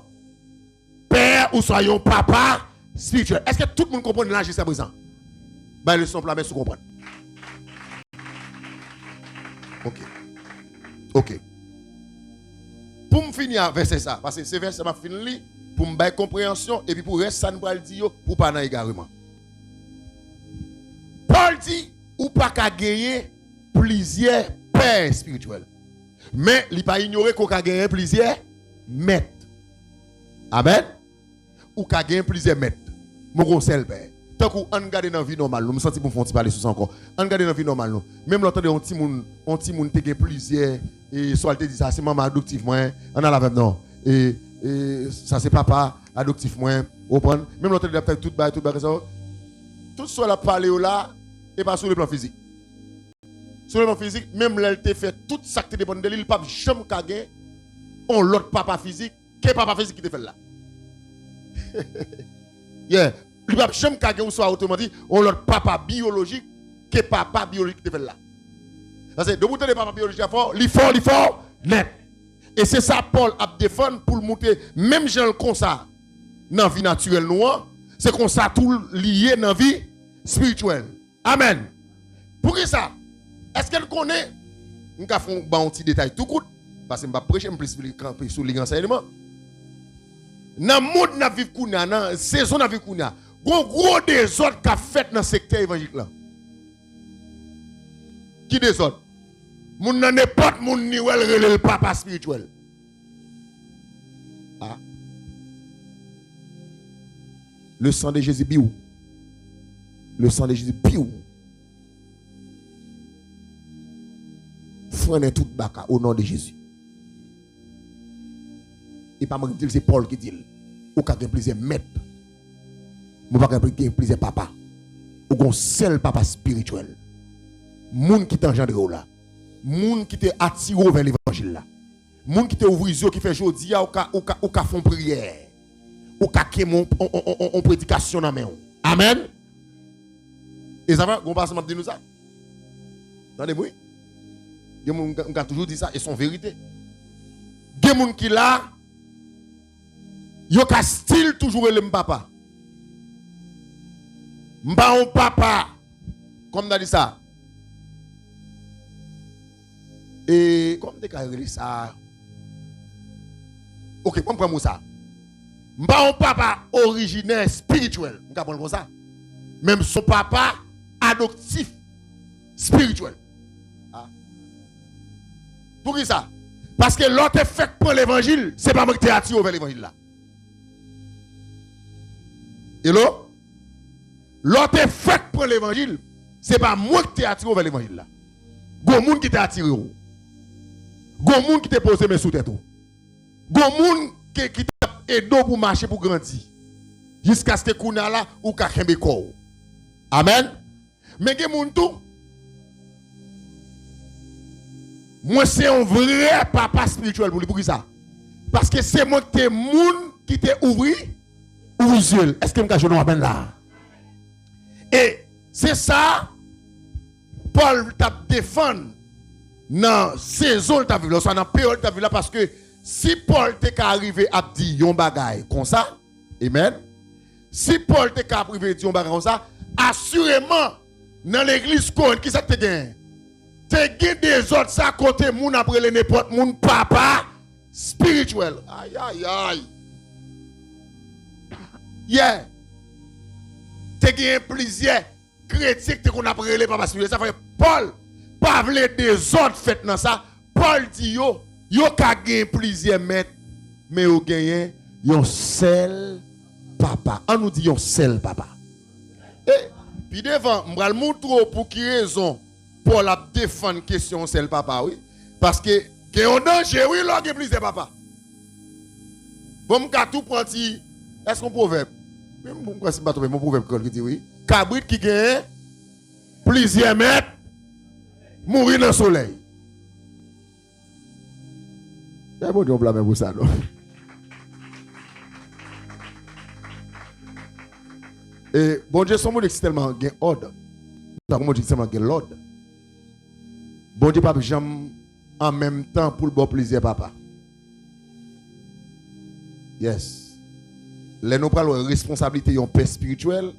père ou soyons papa spirituel. Est-ce que tout le monde comprend là jusqu'à présent? Ben le son plat mais sous comprendre. Ok. Pour me finir verset ça, parce que ce verset m'a fini pour me faire compréhension et puis pour rester ça nous va le dire pour pas dans égarement. Paul dit, ou pas qu'à gagner plusieurs pères spirituels. Mais il n'a pas ignoré qu'on a gagné plusieurs maîtres. Amen. Ou qu'à gagner plusieurs maîtres. Mon conseil père. Tant qu'on regarde dans la vie normale, nous me sentons pour faire parler sur ça encore. On regarde dans la vie normale, même l'autre on petit monde te gagne plusieurs et soit te dit ça c'est maman adoptif moi, on a la même non. Et ça c'est papa adoptif moi, vous comprenez? Même l'autre il a fait tout ça. Tout ça la parler là et pas sur le plan physique. Sur le plan physique, même là, il fait tout ça qui dépend de lui, il pas jamais gagner on l'autre papa physique, quel papa physique qui te fait là. Yeah. Il va jamais gagner ou soit autrement dit, on l'autre papa biologique, quel papa biologique qui te fait là. Parce que de monter les papa biologiques il faut net. Et c'est ça Paul a défendu pour le monter même gens comme ça dans la vie naturelle noire, c'est comme ça tout lié dans la vie spirituelle. Amen. Pour qui ça? Est-ce qu'elle connaît? On va faire un petit détail tout court. Parce que je vais prêcher plus sur les enseignements. Dans le monde dans vivre kounya, dans la saison dans vivre kounya, gros désordre qu'a fait dans le secteur évangélique là. Qui désordre? Moun nan n'importe moun ni wel relè le papa spirituel. Ah. Le sang de Jésus biou. Le sang de Jésus biou. Frère tout baka au nom de Jésus. Et pas moi qui dis c'est Paul qui dit. Ou ka gen plusieurs maîtres. Ou pas gen plusieurs papa. Ou gon seul papa spirituel. Moun qui t'engendre là. Moun qui te attire vers l'évangile là. Moun qui te ouvre les yeux qui fait jodi ou ka font prière. Ou ka kem on prédication dans main. Amen. Et ça va gon pas dire nous ça. Entendez-moi? On a toujours dit ça et son vérité. Des moun qui là yo ka style toujours le papa. Mba on papa. Comme on a dit ça. Et comme tu as ça. Ok, comprends-moi ça. Mba on papa originaire spirituel. On comprend comme ça. Même son papa adoptif spirituel. Ah. Pour qui ça? Parce que l'autre fait pour l'évangile, c'est pas moi qui t'ai attiré vers l'évangile là. Hello? L'autre fait pour l'évangile, c'est pas moi qui t'ai attiré vers l'évangile là. Gon moun qui t'a attiré. Gon moun qui t'a posé mes sous tête. Gon moun qui t'a aidé pour marcher pour grandir. Jusqu'à ce que kouna là ou ka kembe ko. Amen. Mais gen moun tout. Moi c'est un vrai papa spirituel pour qui ça? Parce que c'est moi qui t'ai moun qui t'a ouvri les yeux. Est-ce que m'ka jono amen là? Et c'est ça Paul t'a défendu dans la saison t'a vu là, dans la période t'a vu là parce que si Paul t'est arrivé à dire yon bagay comme ça, amen. Si Paul t'est arrivé à dire yon bagay comme ça, assurément dans l'église Corinth qui ça te gagne. Te gagne des autres ça côté moun après les n'importe moun papa spirituel. Aïe aïe aïe. Yeah. Te gagne plusieurs critique qu'on a prélé papa spirituel. Ça fait Paul pas vle des autres fait dans ça. Paul dit yo ka gagné plusieurs maîtres mais yo gagné yon seul papa. On nous dit yon seul papa. Et puis devant m'bral montrer pour qui raison Paul a défendre question seul papa oui parce que gen danger oui là gen plusieurs papa. Bon m'ka tout prendre est-ce qu'on proverbe même moi c'est pas mon proverbe qui dit oui cabrit qui gagne plusieurs mètres mourir dans le soleil. C'est bon Dieu blâme pour ça non. Et bon Dieu son monde tellement gain ordre. Ça comment dit tellement gain l'ordre. Bon Dieu pas jamais en même temps pour le bon plaisir papa. Yes. Les nous parlons de responsabilité en paix spirituelle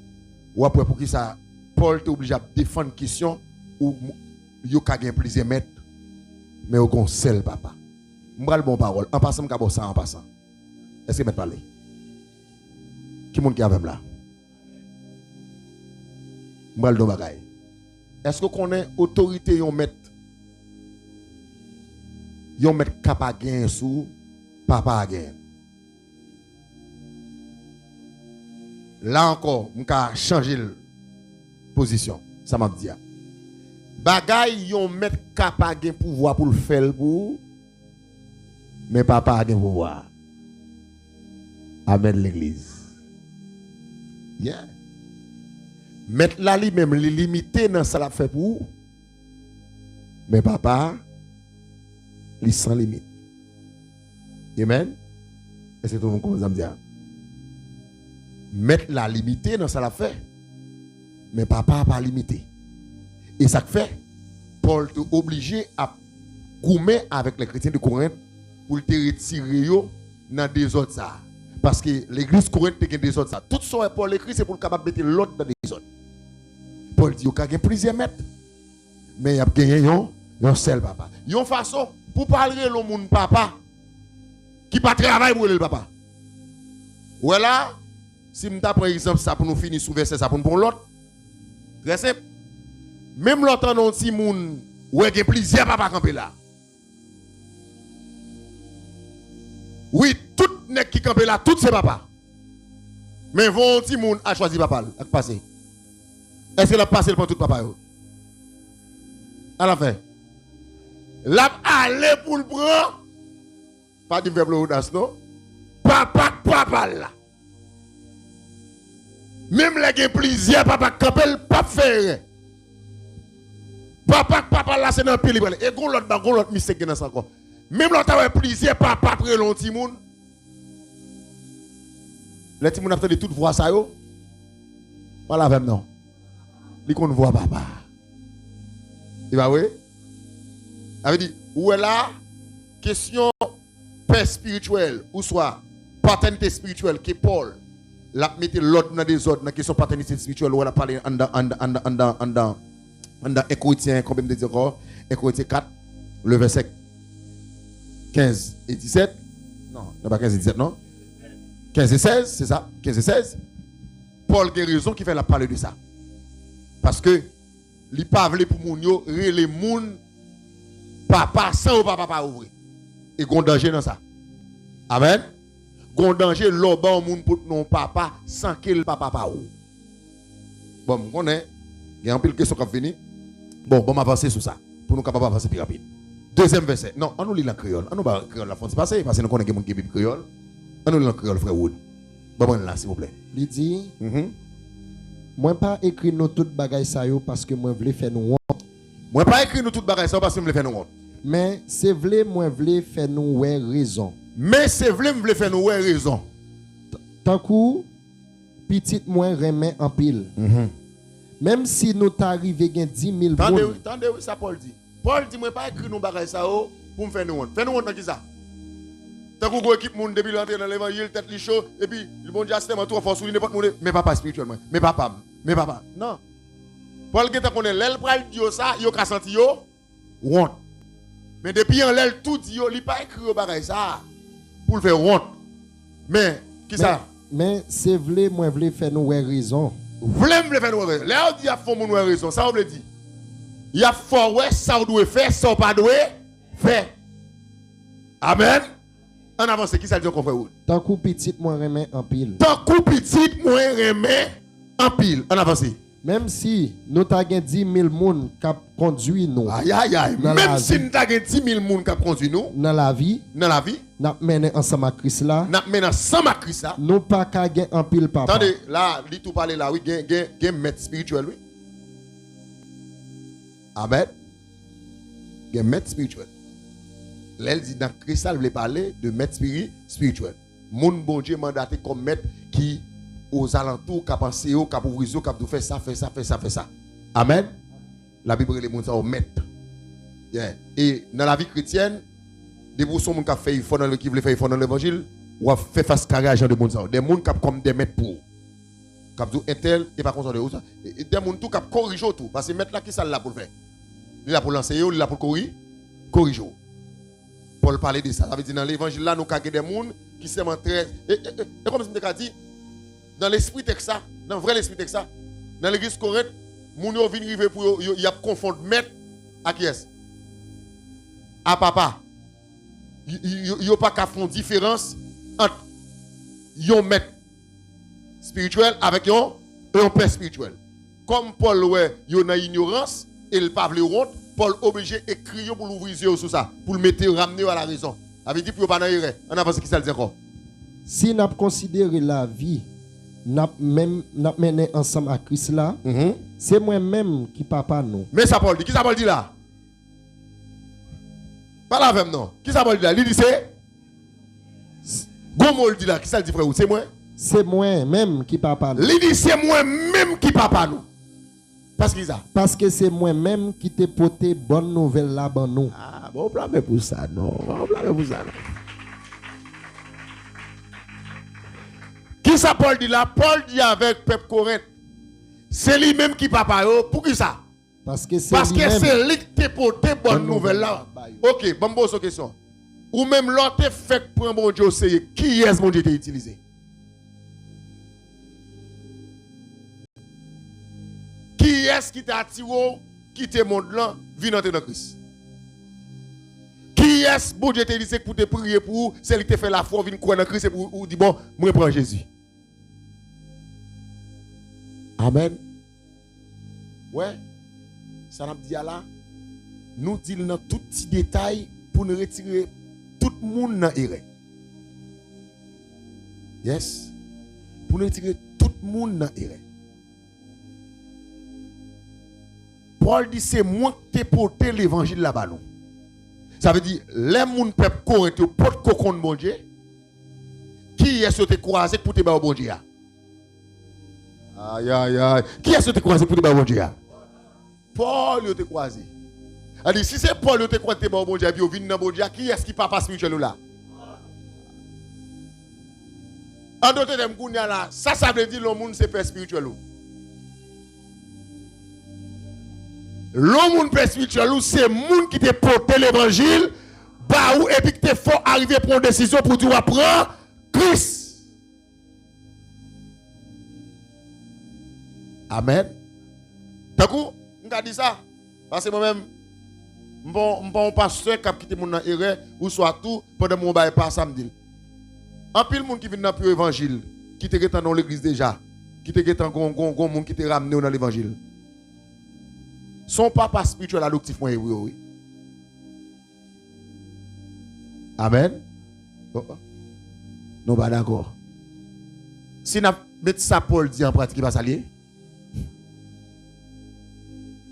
ou après pour qui ça Paul est obligé à défendre une question où il y a plusieurs maîtres mais au gon seul papa. M'bral bon parole en passant m'ka ça en passant. Est-ce que m'être parler? Qui monde qui avec là? M'bral don bagay. Est-ce que qu'on est autorité yon met capable gain sous papa gain? Là encore, on a changé la position. Ça m'a dit. Bagay yon met capable gain pouvoir pour le faire pour, mais papa a gain pouvoir. Amen l'église. Yeah. Mettre la li même li limité dans ça la fait pour, mais papa li sans limite. Amen. Et c'est tout le monde comme ça me dit. Mettre la limité dans ça la fait, mais papa pas limité. Et ça fait Paul te obligé à goumer avec les chrétiens de Corinthe pour te retirer dans des autres ça. Parce que l'église Corinthe te des autres ça. Tout ce que Paul écrit c'est pour capable mettre l'autre dans des autres. Paul dit qu'il y a plusieurs maîtres, mais il y a gagné un seul papa. Il y a une façon pour parler le monde papa qui pas travaille pour le papa. Voilà, si je prends exemple ça pour nous finir sous verset ça pour nous prendre l'autre. Très simple. Même l'autre non si moun ouais il y a plusieurs papa campé là. Oui, tout nèg qui campé là, tout c'est papa. Mais vont si moun a choisi papa, a passé. Est-ce que la passe pour tout papa yo? À la fin. La aller pour le prendre. Pas du verbe l'audace non. Papa là. Même les gen plaisir papa campel pas faire. Papa là c'est dans pile et gon l'autre mystère dans ça encore. Même l'autre a plaisir papa près l'on ti moun. Les ti moun a entendu toute voix ça yo. Pas la même non. Li qu'on voit papa. Il va oui. Avait dit où est là question paix spirituelle ou soit paternité spirituelle que Paul l'a mettre l'ordre dans des ordres dans question paternité spirituelle où on a parlé en 1 Corinthiens combien de dire encore 1 Corinthiens 4 le verset 15 et 17 non pas 15 et 17 non 15 et 16 c'est ça 15 et 16 Paul a raison qui fait la parler de ça. Parce que li pa vle pour moun yo rele moun papa sans papa ouvrir. Et gon danger dans ça. Amen. Gon danger l'oban moun pour non papa sans que le papa pa ou. Bon, on connaît, il y a un pile question qui venir. Bon, m'avancer sur ça pour nous capable avancer plus rapide. Deuxième verset. Non, on nous lit en créole. On nous ba créole la France passer parce que nous connaissons moun qui Bible créole. On nous lit en créole frère Wood. Bon là s'il vous plaît. Il dit moi pas écrit nous toute bagaille ça yo parce que moi voulais faire nous honte. Moi pas écrit nous toute bagaille ça parce que me faire nous honte. Mais c'est vrai moi voulais faire nous ouais raison. Mais c'est vrai me faire nous ouais raison. Tant coup petite moi remet en pile. Même si nous t'arrivé gain 10 000 monde. Attendez ça Paul dit. Paul dit moi pas écrit nous bagaille ça yo pour me faire nous honte. Faire nous honte dans qui ça? Tant qu'on go équipe monde depuis l'entrée dans l'évangile tête li chaud et puis le bon Dieu a trop force sur n'importe monde mais papa spirituellement mais papa non Paul qui t'a connaît l'aile pral dire ça yo ka senti yo honte mais depuis en l'aile tout dit yo li pas écrit au bagay ça pour le faire honte mais qui ça mais c'est vrai moi voulais faire nous raison me faire nous raison là on dit a fond mon raison ça on veut dire il y a fort ouais ça on doit faire ça pas doit faire amen. En avance, qui ça dit qu'on fait où? Tant coup petite moi remet en pile. Tant coup petite moi remet en pile. En avance. Même si nous t'avons 10 000 personnes qui conduit nous. Aïe. Même si nous t'avons 10 000 personnes qui conduit nous. Dans la vie. Dans la vie. Nous menons ensemble avec Christ là. Nous menons ensemble avec Christ là. Nous pas qu'à gagner en pile papa. Attendez, là, lui tout parler là, oui, gain maître spirituel, oui. Amen. Gain maître spirituel. L'elle dit dans Christ, elle voulait parler de maître spirituel. Mon bon Dieu mandaté comme maître qui aux alentours, qui a pensé, qui a ouvert, qui a fait ça. Amen. La Bible les montre ça au maître. Yeah. Et dans la vie chrétienne, des personnes qui ont fait fort dans qui veulent faire fort dans l'évangile, ou a fait face carré à gens de monde ça. Des gens qui comme des maîtres pour. Qui ont dit tel et pas comme ça. Des gens tout qui corrigent tout parce que maître là qui ça là pour le faire. Il est là pour l'enseigner, il est là pour corriger. Paul parlait de ça. Ça veut dire dans l'évangile là, nous avons des gens qui se montrent. Et comme je me dit, dans l'esprit texte, dans le vrai l'esprit texte, dans l'église Corinthe, moun yo vin rive pour y a confondre maître à qui est? À papa. Yo pas qu'à faire différence entre yon maître spirituel avec yon père spirituel. Comme Paul ouais, yo dans ignorance et le pas vle honte, Paul obligé écrire pour l'ouvrir yeux sur ça, pour le mettre ramener à la raison. Avait dit pour pas dans erreur. On avance qui ça le dit encore. Si n'a considéré la vie n'a mené ensemble à Christ là, c'est moi-même qui papa nous. Mais ça Paul dit, qui ça Paul dit là? Pas la même non. Qui ça Paul dit là? Il dit c'est Gomol dit là, qui ça le dit frère? C'est moi? C'est moi-même qui papa nous. Il dit c'est moi-même qui papa nous. Parce que ça. Parce que c'est moi-même qui t'ai porté bonne nouvelle là ban nous. Ah, bon blâmer pour ça non. Bon blâmer pour ça non. Qui ça Paul dit là? Paul dit avec peuple Corinthe. C'est lui-même qui papa yo. Pour qui ça? Parce que c'est lui qui t'a porté bonne nouvelle là. OK, bon pose une question. Ou même l'autre fait pour un bon Dieu, c'est qui est-ce mon Dieu t'a utilisé? Qui est-ce qui t'a attiré, qui te monde là, venir dans Christ? Qui est-ce bon Dieu t'a dit pour te prier pour, c'est lui qui t'a fait la foi, venir croire dans Christ et pour dire bon, moi prends Jésus. Amen. Ouais. Ça n'a dit là, nous disons dans tout petit détail pour nous retirer tout le monde dans l'erreur. Yes. Pour nous retirer tout le monde dans l'erreur. Paul dit c'est moi qui t'ai porté l'évangile là-bas. Ça veut dire, les gens peuple Corinthe portent cocon de bon Dieu. Qui est-ce que tu croisé pour te battre bon Dieu? Aïe aïe aïe. Qui est-ce que tu croisé pour te battre bon Dieu? Paul te croisé. Alors si c'est Paul te croisé pour bon Dieu puis vient dans bon Dieu, qui est-ce qui papa spirituel là? En d'autres termes là, ça veut dire le monde c'est père spirituel. Le monde père spirituel c'est monde qui te porté l'évangile bah ou et puis que tu faut arriver à prendre une décision pour tu apprendre Christ. Amen. D'un coup, on a dit ça parce que moi-même bon pasteur qui a quitté mon erreur ou soit tout pendant mon bail pas samedi. En pile monde qui vient dans l'évangile, qui te dans l'église déjà, qui te dans gon monde qui te ramené dans l'évangile. Son papa spirituel adoptif moi oui. Amen. Non pas d'accord. Si n'a mettre ça Paul dit en pratique il va s'allier.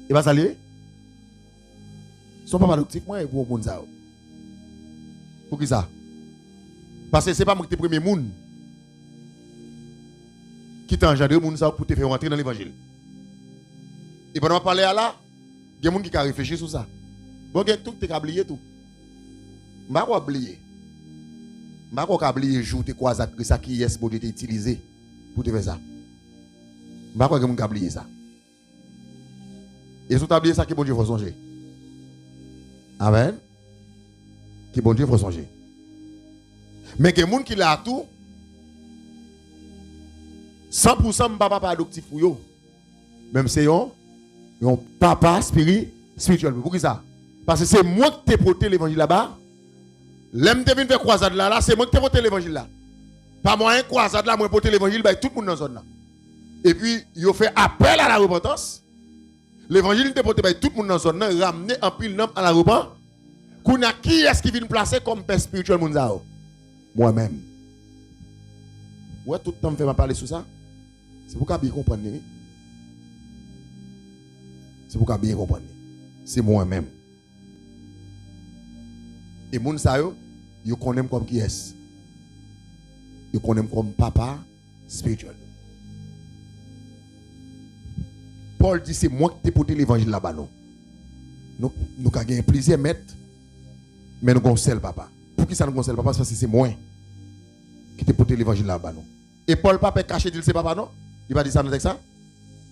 Il va s'allier. Son papa adoptif moi pour monde ça. Pour qui ça? Parce que c'est pas moi qui te premier monde qui t'a engendré monde ça pour te faire rentrer dans l'évangile. Et pendant parler à là, il y a des gens qui ont réfléchi sur ça. Bon, tout tu as oublié tout. Je ne vais pas oublier. Je ne vais pas oublier le jour où tu as qui est pour utiliser pour te faire ça. Je ne vais pas oublier ça. Et si tu as oublié ça, qui bon Dieu faut songer. Amen. Qui bon Dieu faut songer. Mais il y a des gens qui l'ont tout. 100% de papa adoptif pour eux. Même si yon papa spirituel. Pourquoi ça? Parce que c'est moi qui t'ai porté l'évangile là-bas. L'aime te vient faire croisade là, c'est moi qui t'ai porté l'évangile là. Pas moi un croisade là, moi porter l'évangile, bah, tout le monde dans la zone là. Et puis, il fait appel à la repentance. L'évangile t'ai porté bah, tout le monde dans la zone là, ramener en pile nom à la repentance. Qui est-ce qui vient placer comme père spirituel Mounzao? Moi-même. Ouais, tout le temps me fait parler sur ça. C'est pour qu'on bien comprendre. C'est pour qu'on bien comprendre. C'est moi-même. Et moun sa yo connaissent comme qui est. Yo connaissent comme papa spirituel. Paul dit c'est moi qui t'ai porté l'évangile là-bas. Nous avons gagné plusieurs maîtres, mais nous avons seul papa. Pour qui ça nous avons seul papa? Parce que c'est moi qui t'ai porté l'évangile là-bas. Et Paul papa caché dit c'est papa non? Il va dire ça dans le texte ça?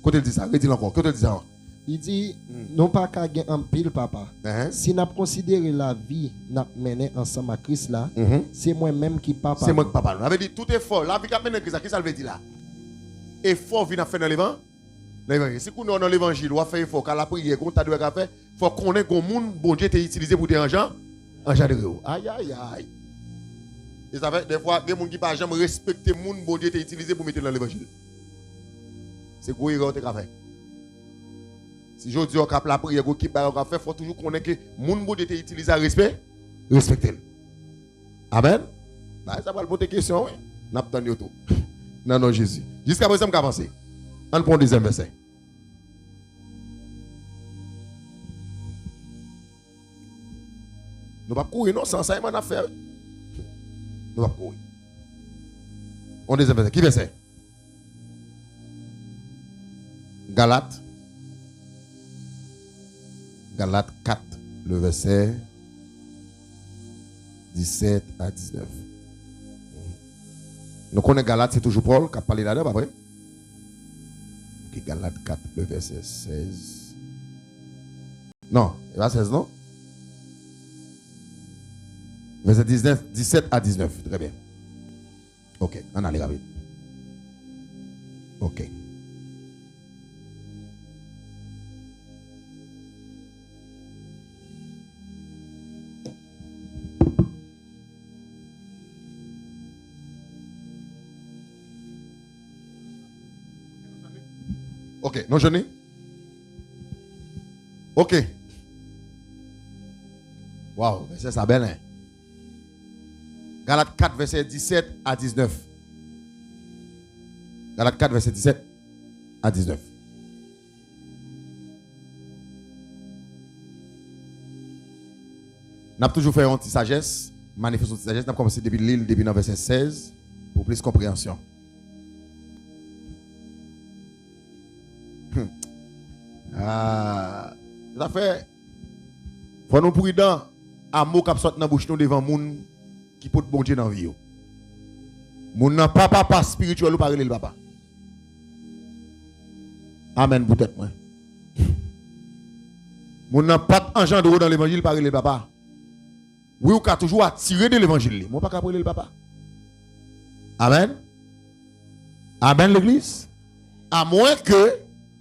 Quand il dit ça, redis encore. Quand il dit ça? Il dit, non pas qu'à gagner un pile, papa. Si nous considérons la vie, nous menée ensemble à Christ là, c'est moi-même qui papa. C'est moi qui papa. On avait dit tout effort. La vie qui a mené Christ, qui ça veut dire là? Effort vient à faire dans l'évangile. L'évangile. Si vous dans l'évangile, vous faites effort, quand la prière, quand tu dois faire, il faut connaître que le monde, bon Dieu, t'es utilisé pour des gens de Dieu. Aïe, aïe, aïe. Et ça fait des fois, il y a des gens qui ne peuvent jamais respecter le monde, bon Dieu, t'es utilisé pour mettre dans l'évangile. C'est quoi il a fait. Si je dis que la prière, qui va faire, il faut toujours connaître que le monde, bon Dieu, t'es utilisé à respecter. Amen. Ça va le poser question, oui. N'a pas de tout. Non, Jésus. Jusqu'à présent, je vais avancer. On prend le deuxième verset. Nous ne pouvons pas courir, non, sans ça, il y a une affaire. Nous ne pouvons pas courir. On deuxième verset. Qui verset? Galates 4, le verset 17 à 19. Nous connaissons Galates, c'est toujours Paul qui a parlé là-dedans, après. Ok, Galates 4, le verset 16. Non, il va 16, non? Verset 17 à 19, très bien. Ok, on allait rapide. Ok. Ok, non, je n'ai. Ok. Waouh, verset ça belle, hein? Galates 4, verset 17 à 19. Galates 4, verset 17 à 19. Nous avons toujours fait une petite sagesse, manifestation de sagesse. Nous avons commencé depuis l'île, depuis le verset 16, pour plus de compréhension. Ça fait. Faut nous prudents à mot qui sort dans la bouche nous devant moun qui peut bon Dieu dans la vie. Moun nan papa spirituel ou pas le papa. Amen peut-être moi. Moun nan pas engendre dans l'évangile par le papa. Oui, ou ka toujours attirer de l'évangile. Moi pas capable le papa. Amen. Amen l'église. À moins que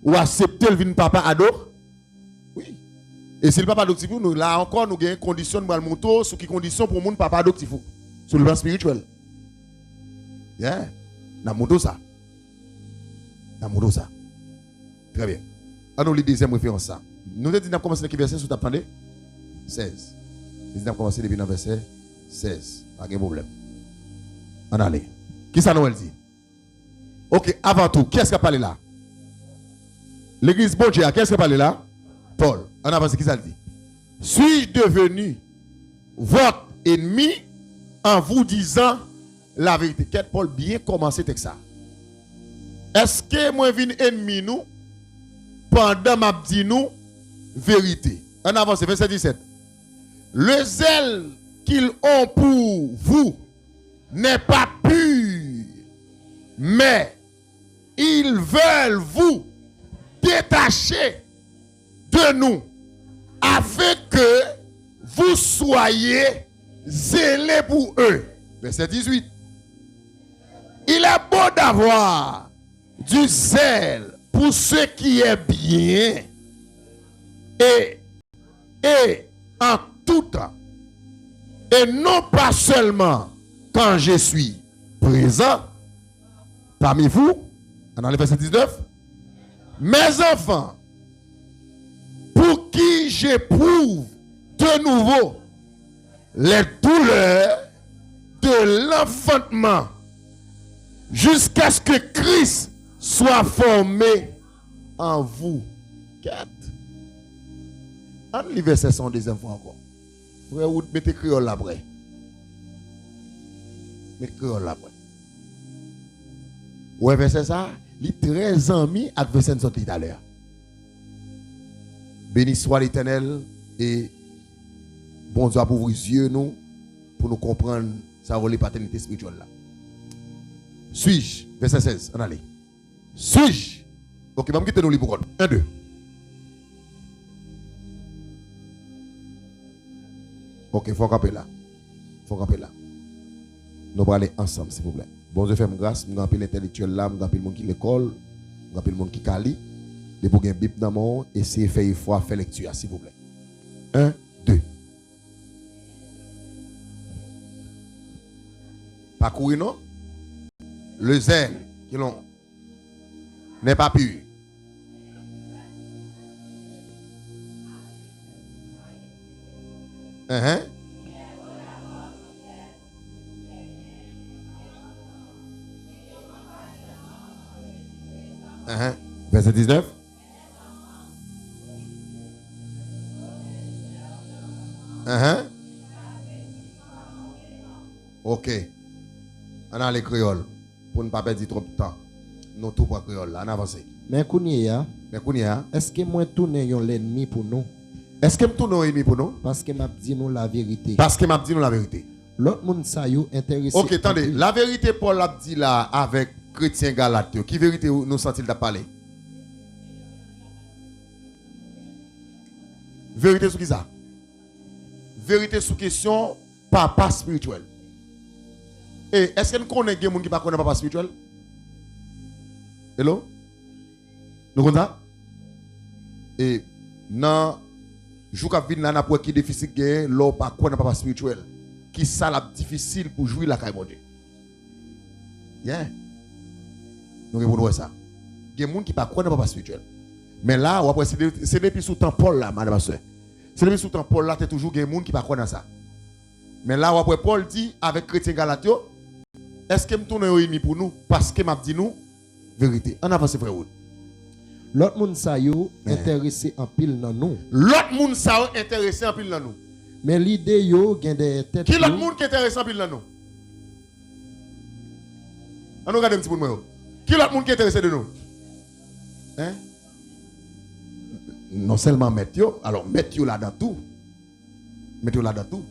ou accepter le vin papa ado. Oui. Et si le papa adoptif, nous là encore nous avons une condition pour le monter sur qui condition pour mon papa adoptif sur le plan spirituel. Yeah. N'a monté ça. N'a monté ça. Très bien. On nous lit deuxième référence ça. Nous avons commencé avec le verset, vous attendez 16. Nous avons commencé depuis le verset 16. Pas de problème. On allait. Qui ça nous dit? OK, avant tout, qui est-ce qui a parlé là? L'église bon Dieu, qui est-ce qui a parlé là? Paul. On avance, qui ça dit? Suis-je devenu votre ennemi en vous disant la vérité? Quel Paul bien commencé avec ça? Est-ce que moi vin ennemi nous pendant m'a dit nous vérité? On avance, verset 17. Le zèle qu'ils ont pour vous n'est pas pur, mais ils veulent vous détacher de nous afin que vous soyez zélés pour eux. Verset 18. Il est beau d'avoir du zèle pour ce qui est bien et en tout temps, et non pas seulement quand je suis présent parmi vous. Dans le verset 19. Mes enfants, pour qui j'éprouve de nouveau les douleurs de l'enfantement jusqu'à ce que Christ soit formé en vous. 4. On lit verset 100 des enfants encore. Frère, vous mettez créole là après. Mettez créole là après. Ouais, verset ça, il est très ami avec verset nous tout à l'heure. Béni soit l'Éternel et bon Dieu pour ouvrir les yeux nous pour nous comprendre sa rôle de paternité spirituelle là. Suis-je, verset 16, on allait. Suis-je? Ok, je vais me quitter nous pour 1, 2. Ok, il faut camper là. Il faut camper là. Nous allons aller ensemble, s'il vous plaît. Bon Dieu, fais-moi grâce. Nous avons l'intellectuel là, nous avons le monde qui l'école, nous avons le monde qui cali. De pour gagner bip dans mon, essayez de faire une fois, faire lecture, s'il vous plaît. 1, 2. Parcourir, non? Le zèle, qui l'on n'est pas pur. Verset 19. Ok. On a les créoles. Pour ne pas perdre trop de temps. Nous tout pour créole. On avance. Mais Kounia, est-ce que moi tourne l'ennemi pour nous? Est-ce que je tourne l'ennemi pour nous? Parce que m'a dit nous la vérité. Parce que m'a dit nous la vérité. L'autre monde ça yo intéressé. Ok, attendez. La vérité Paul l'a dit là avec chrétien Galate. Qui vérité nous sent-il de parler? Vérité sur qui ça? Vérité sur question papa spirituel. Et est-ce que nous connaissons des gens qui ne connaissent pas papa spirituel? Hello? Nous connaissons ça? Et non, je vais vous dire qui est difficile de l'eau pas connaître papa spirituel. Qui ça la difficile pour jouer la caille mon Dieu. Yeah. Nous répondons ça. Il y a des gens qui ne connaissent pas papa spirituel. Mais là, c'est depuis sous temps Paul là, madame soeur. C'est depuis sous temps Paul là, tu toujours des gens qui ne connaissent pas ça. Mais là, après Paul dit avec chrétien Galatio, est-ce que me tourne ennemi pour nous parce que m'a dit nous vérité. En avance frère. L'autre monde ça yo intéressé en pile dans nous. L'autre monde ça intéressé en pile dans nous. Mais l'idée yo gen des têtes. Qui l'autre monde qui intéressé en pile dans nous? On regarde un petit peu moi. Qui l'autre monde qui intéressé de nous? Hein? Non seulement mettre yo, alors mettre yo là dans tout. Mettre yo là dans tout.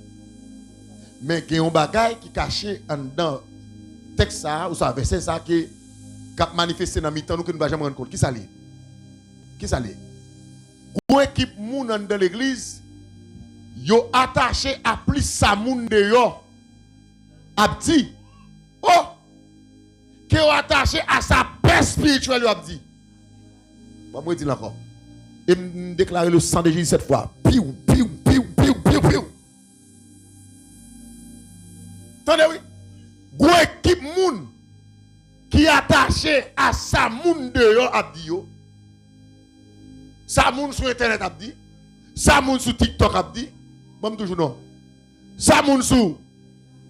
Mais il y a un bagage qui est caché en dedans texte ça ou ça verset ça qui a manifesté dans mi-temps nous que nous ne pouvons jamais rendre compte. Qui ça lié? Qui ça lié? Une équipe moun dans l'église yo attaché à plus sa moun de yo. Abdi. Oh! Qui yo attaché à sa paix spirituelle yo abdi. Bon moi dire encore. Et me déclarer le sang de Jésus cette fois. Piou piou piou piou piou piou. Attendez oui. Gros équipe moun qui attaché à sa moun de yo abdi yo. Sa moun sur internet abdi. Sa moun sur TikTok abdi. Bon toujours non. Sa moun sur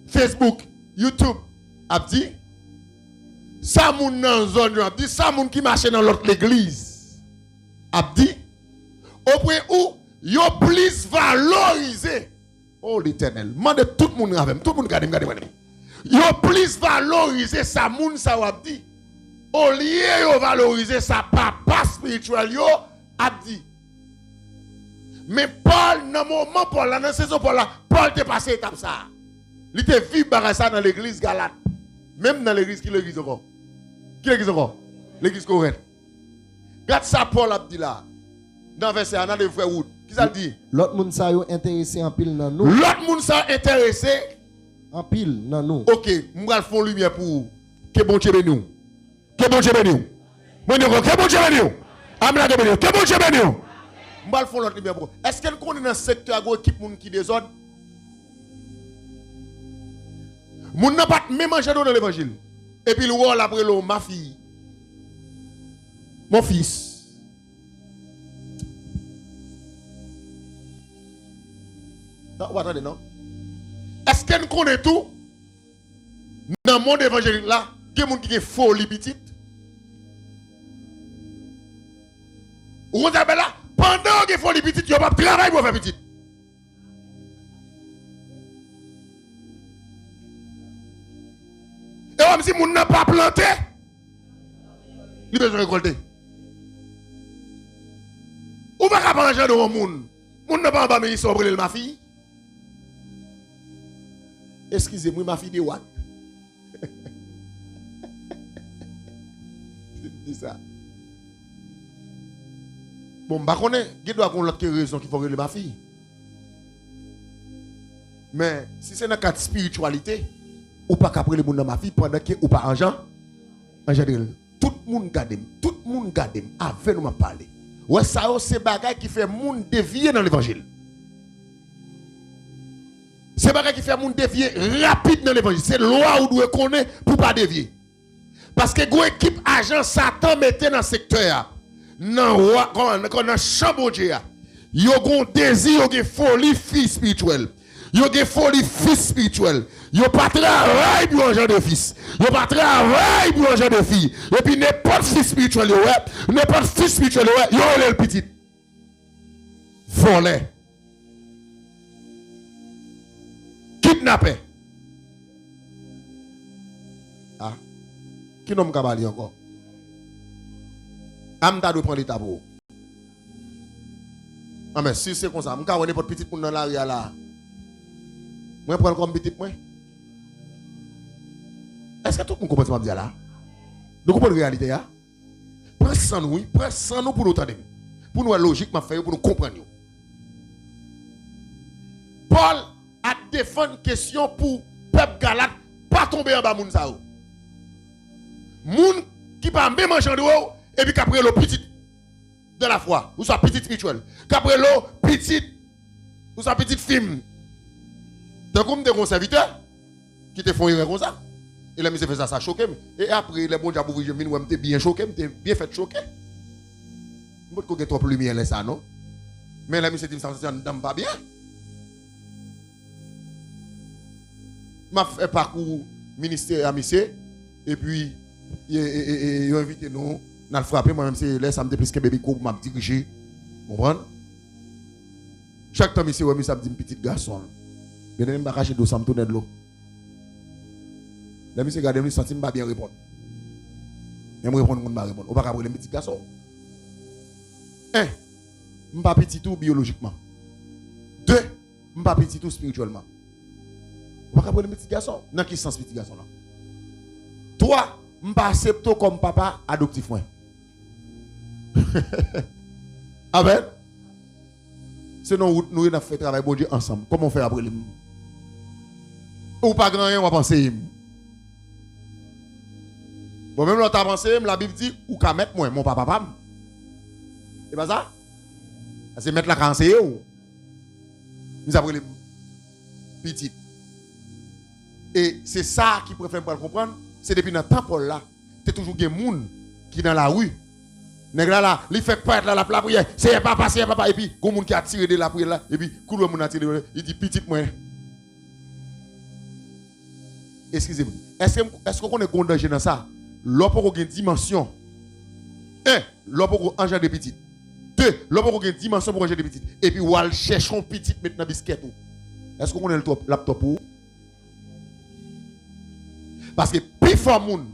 Facebook, YouTube abdi. Sa moun dans zone abdi, sa moun qui marche dans l'autre l'église abdi. Au point où yo plus valoriser. Oh l'Éternel, mande tout le monde avec tout le monde garde. Yo plus valoriser sa moun sa abdi. Au lieu yo valoriser sa papa spirituel yo abdi. Mais Paul, dans le moment Paul, dans la saison Paul, Paul te passé étape ça. Il te vit barrer ça dans l'église Galate. Même dans l'église, qui l'église encore? Qui l'église encore? L'église Corinthe. Regarde ça Paul a dit là. Dans verset 1 de frère Wood. Qui ça dit? L'autre monde ça yo intéressé en pile dans nous. L'autre monde ça intéressé en pile dans nous. OK, m'gal font lumière pour que bon Dieu bénisse. Que bon Dieu bénisse. Bon Dieu, que bon Dieu bénisse. Amen de bénisse. Que bon Dieu bénisse. M'gal font l'autre lumière pour. Est-ce qu'elle connaît dans secteur agro équipe moun qui désordre? Moun n'a pas même mangé dans l'évangile. Et puis le rôle après l'eau, ma fille. Mon fils. Non, attendez, non? Est-ce qu'elle connaît tout? Dans le monde évangélique là, il y a des gens qui ont folie petite. Ou on dit là, pendant qu'il faut les petites, il n'y a pas de travail pour faire petite. Et même si moun n'a pas planté, il a besoin de récolter. Ou pas manger de moun. Moun n'a pas en bas, mais il sobre ma fille. Excusez-moi, ma fille de what? C'est ça. Bon, je connais, il doit avoir l'autre raison qu'il faut relever ma fille. Mais si c'est dans le cadre de spiritualité, ou pas qu'après le monde dans ma fille pendant que ou pas en gens, tout le monde garde, avec nous m'a parlé. Ouais, ça c'est bagay qui fait monde dévier dans l'évangile. C'est bagay qui fait monde dévier rapide dans l'évangile. C'est loi où doit connaître pour pas dévier. Parce que une équipe agent Satan mettait dans le secteur. Dans le champ de Dieu. Il y a un désir, il y a une folie fils spirituelle. Il y a une folie fils spirituelle. Il n'y a pas de travail pour un genre de fils. Il n'y a pas de travail pour un genre de fille. Et puis n'importe fils spirituel, n'importe fils spirituel, il y a le petit. Volé. Kidnappé. Ah. Qui n'a pas parlé encore? Amta doit prendre l'état pour. Ah mais si c'est comme ça, je vais n'importe petit pour dans l'arrière là. Moi prendre comme petit moi. Est-ce que tout le monde comprend ce que je dis là? Nous comprenons la réalité là? Prends sans nous pour nous entendre. Pour nous logique m'a fait pour nous comprendre. Paul a défendu une question pour peuple Galate pas tomber en bas moun sa ou. Moun qui pas même manger de haut et puis qu'après le petit de la foi ou soit petit spirituel. Qu'après le petit ou soit petite film. Donc comme des serviteurs qui te font rire comme ça. Et là, monsieur fait ça, ça choqué. Et après, les bons diables, je viens, je bien choqué, je bien fait choquer. Je ne peux pas trop lumière là, ça, non? Mais là, monsieur dit, ça ne pas bien. Je fait parcours ministère à monsieur. Et puis, il a invité nous. On a frappé, moi-même, c'est là, ça me dit plus que bébé pour m'a dirigé. Vous comprenez? Chaque temps, monsieur, me dit, petit garçon. Je ne vais pas cacher d'eau, ça me tourne de l'eau. Les monsieur regardent, ils sentent pas bien répondre. Ils me répondent, on va répondre. On va pas les petits garçons. Un, je ne pas petit tout biologiquement. Deux, je ne pas petit tout spirituellement. On va pas les petits garçons. Dans quel sens petit garçon là? Trois, je ne pas accepter comme papa adoptif. Amen. Sinon, nous avons fait travail bon Dieu ensemble. Comment on fait après les? Ou pas grand rien, on va penser. Bon, même l'autre avancé, la Bible dit, ou qu'à mettre moi, mon papa. C'est pas ça? C'est mettre la cancer. Nous avons les petites. Et c'est ça qui préfère pas le comprendre. C'est depuis dans temps Paul là, tu toujours des gens qui dans la rue. Nèg là, il fait pas là la prière. C'est papa, et puis, il y a des gens qui a tiré de la prière là, et puis, tout le monde a tiré, il dit, petite moi. Excusez-moi. Est-ce qu'on est danger dans ça? L'homme a une dimension. Un, l'homme a un genre de petit. Deux, l'homme a une dimension pour un genre de petit. Et puis, on va chercher un petit maintenant biscuit. Est-ce qu'on a le laptop pour? Parce que plus fort moun,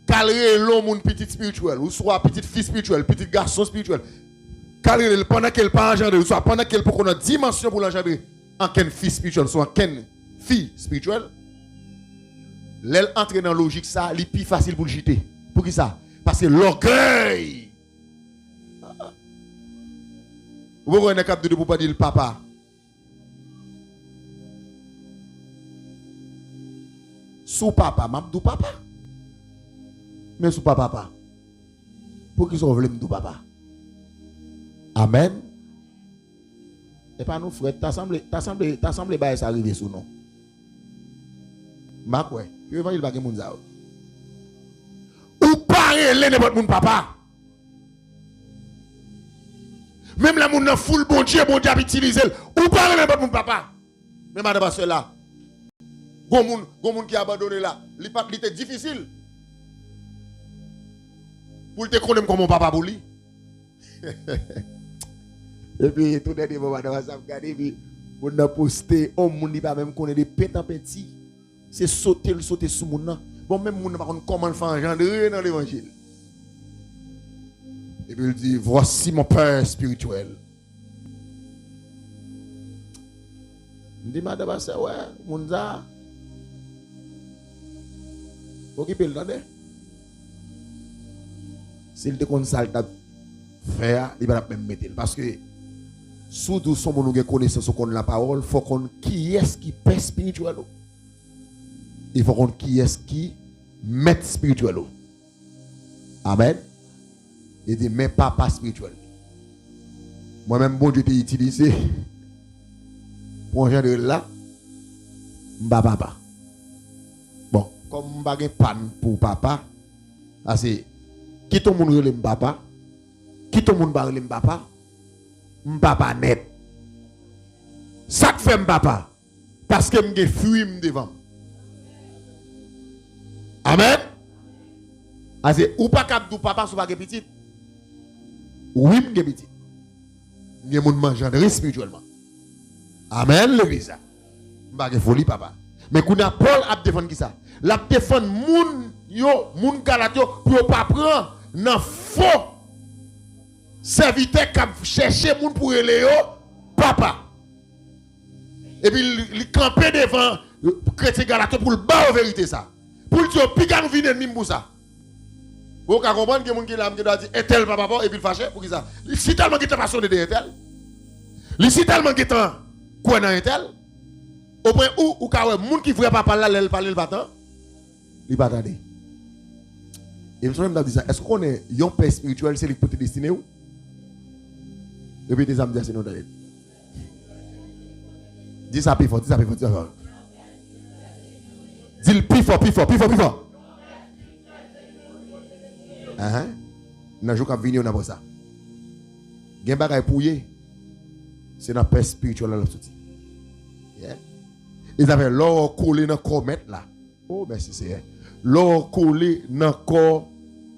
calé l'homme petit spirituel, ou soit petit fils spirituel, petit garçon spirituel, calé pendant qu'elle pas engendré, ou soit pendant qu'elle peut qu'on a dimension pour l'engendrer en quel fils spirituel, soit en quelle fille spirituelle. L'aile entre dans la logique, ça, c'est plus facile pour le jeter. Pour qui ça? Parce que l'orgueil. Vous voyez un cap de pour pas dire le papa. Sous papa, m'abdou papa. Mais sous papa. Pour qui sont veulent m'dou papa? Amen. Et pas nous frère, t'assemblé bah ça arriver sous nous. Ma quoi? Tu veux pas moun za. Ou parler n'importe moun papa. Même la moun nan foule bon Dieu a utilisé. Ou parler n'importe moun papa. Mais madame cela. Gon moun qui a abandonné là, li était difficile. Pour te connaître comme mon papa pour lui. Et puis tout dernier moment madame ça regarder puis on a posté on moun li pas même connaît des pètes en petit. C'est sauter sous moun nan. Bon même moun pas comment faire engendrer dans l'évangile. Et puis il dit voici mon père spirituel. Il dit madame ça ouais moun za occupez le temps. S'il te constate faire, il va même mettre parce que surtout si on a connaissance sur la parole, il faut qu'on qui est-ce qui pèse spirituel. Il faut qu'on qui est-ce qui met spirituel. Amen. Il dit, mais papa spirituel. Moi-même, bon Dieu t'a utilisé pour un genre de là, m'ba papa. Bon, comme m'ba gen panne pour papa, c'est qui tout le monde relève papa, qui tout le monde relève papa, m'papa net. Ça que fait m'papa, parce que m'ge fui devant. Amen. C'est ou pas cap du papa sou pas petit. Oui, m'ge petit. M'ge moun mangeandre spirituellement. Amen, l'église. M'ba ge folie papa. Mais qu'on a Paul a défendre qui ça? La défendre moun galat yo pour pas prendre nan faux serviteur qui chercher moun pour aller papa. Et puis il camper devant chrétien galat pour le bas en vérité ça. Pour le dire pika nous vinn ennemi pour ça. Vous pouvez comprendre que moun qui l'a dit est tel papa et puis il fâché pour qui ça? Si tellement qui t'a passionné de tel. Si tellement qui t'a quoi dans tel. Au point où ka moun qui voit papa là elle parler le bâton. Il va attendre. Et je me dis ça, est-ce qu'on est un père spirituel, c'est lui pour te destiner où? Et puis, des âmes disent, c'est non, d'ailleurs. Dis ça plus fort, dis ça plus fort, dis ça plus fort. Dis le plus fort, plus fort, plus fort, plus fort. Dans le jour qui vient, on a pas ça. Il y a un bagage pour y, c'est dans le père spirituel là, ils avaient l'or collé dans le corps là. Oh, merci, c'est l'or collé dans le corps.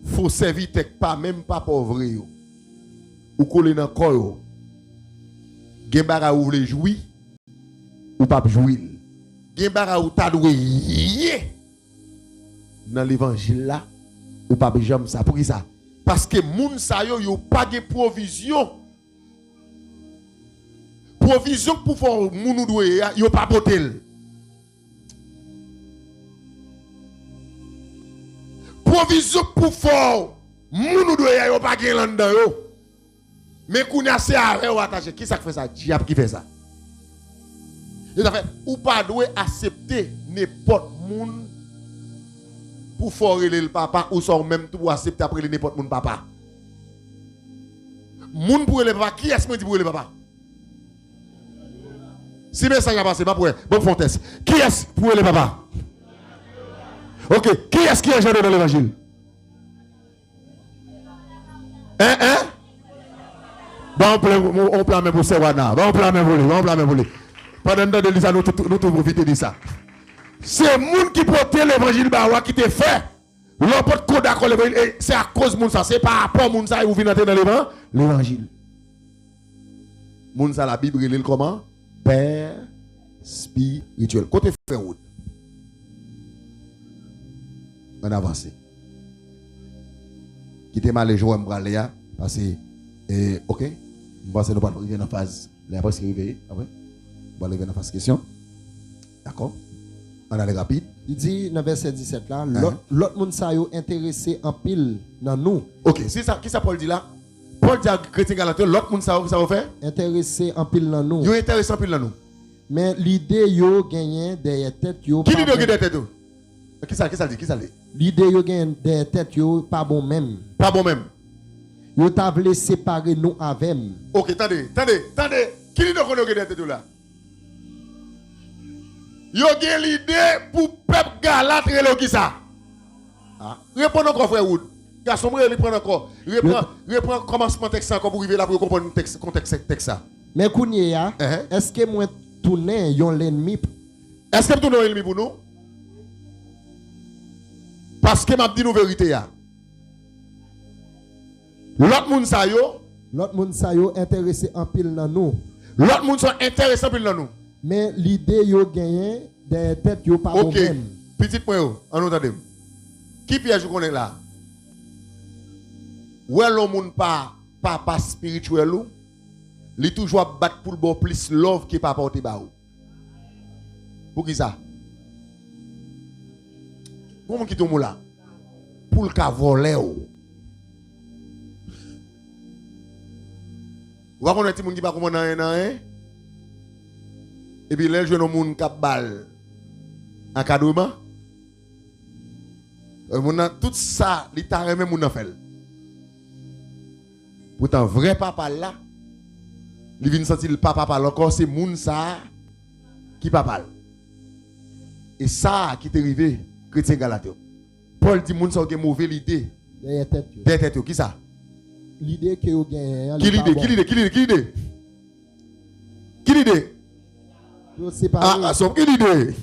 Faut servir pas même pas pauvre yo. Ou coller dans corps. Gen bara ou vle jouir ou pas jouir. Gen bara ou ta doué dans l'évangile là ou pas jamais ça pour qui ça? Parce que moun sa yo pas de provision. Provision pour faire moun doué yo pas potel. Provision pour fort, moun doit yo pas gen lan dan yo. Mais kounya c'est arrêt ou attaché. Qui ça fait ça? Diable qui fait ça. Il a fait ou pas doit accepter n'importe moun pour forer le papa ou sont même tout accepter après n'importe moun papa. Moun pour le papa, qui est-ce qui dit pour le papa? Si message a passé pas pour bon fontes. Qui est-ce pour le papa? Ok, qui est-ce qui est géré dans l'évangile? Bon, on plan même pour Sewana. Bon, on plan même pour lui. Bon, on plan même pour lui. Pendant que nous allons tout profiter de ça. C'est le monde qui porte l'évangile qui te fait. L'emporte qu'on d'accord c'est à cause de moun ça. C'est pas à rapport moun ça ou vient dans l'évangile. Moun ça la Bible il comment? Père spirituel. Côté fait route. On avance. Quittez mal les jours m'braléa parce que OK, on va nous pas arriver dans phase la parce que arriver après. On va arriver dans phase question. D'accord? On a les rapide. Il dit dans verset 17 là, l'autre monde ça yo intéressé en pile dans nous. OK, c'est ça qui ça Paul dit là? Paul dit à chrétien Galatie, l'autre monde ça va faire intéressé en pile dans nous. Yo intéressé en pile dans nous. Mais l'idée yo gagné derrière tête yo. Qui l'idée derrière tête yo? Qui ça dit? Qui ça dit? L'idée yo gagne derrière tête yo pas bon même. Pas bon même. Yo t'a voulu séparer nous avec. OK, attendez. Qui l'idée qu'on a derrière tête là? Yo gagne l'idée pour peuple Galate relo qui ça? Répondez encore frère Wood. Garçon il prend encore. Reprend commencement texte encore pour arriver là pour comprendre texte contexte ça. Mais Kounia, est-ce que moi tourner yon l'ennemi? Est-ce que tourner l'ennemi pour nous? Parce que m'a dit nous vérité ya. L'autre monde sa yo intéressé en pile dans nous. L'autre monde sont intéressés en pile dans nous. Mais l'idée yo gagné des têtes yo pas bon même. Petit point yo, on entend. Qui piège qu'on est là? Ou l'on monde pas papa spirituel ou li toujours battre pour le bon plus love qui pas porter ba ou. Pour qui ça? Comment qui tombe là? Pour le cas voler ou. Ou va connaître moun qui pas comment nan et puis les jeunes moun cap balle en cadeau. Tout ça, il t'a remis mon fait. Pourtant, vrai papa là, il vient sentir le papa parle encore, c'est moun ça qui parle. Et ça qui t'est arrivé, chrétien Galatio. Paul dit moun ça a une mauvaise idée. Derrière tête. Qui ça? L'idée que vous gagnez. Qui l'idée? Ah, qui l'idée?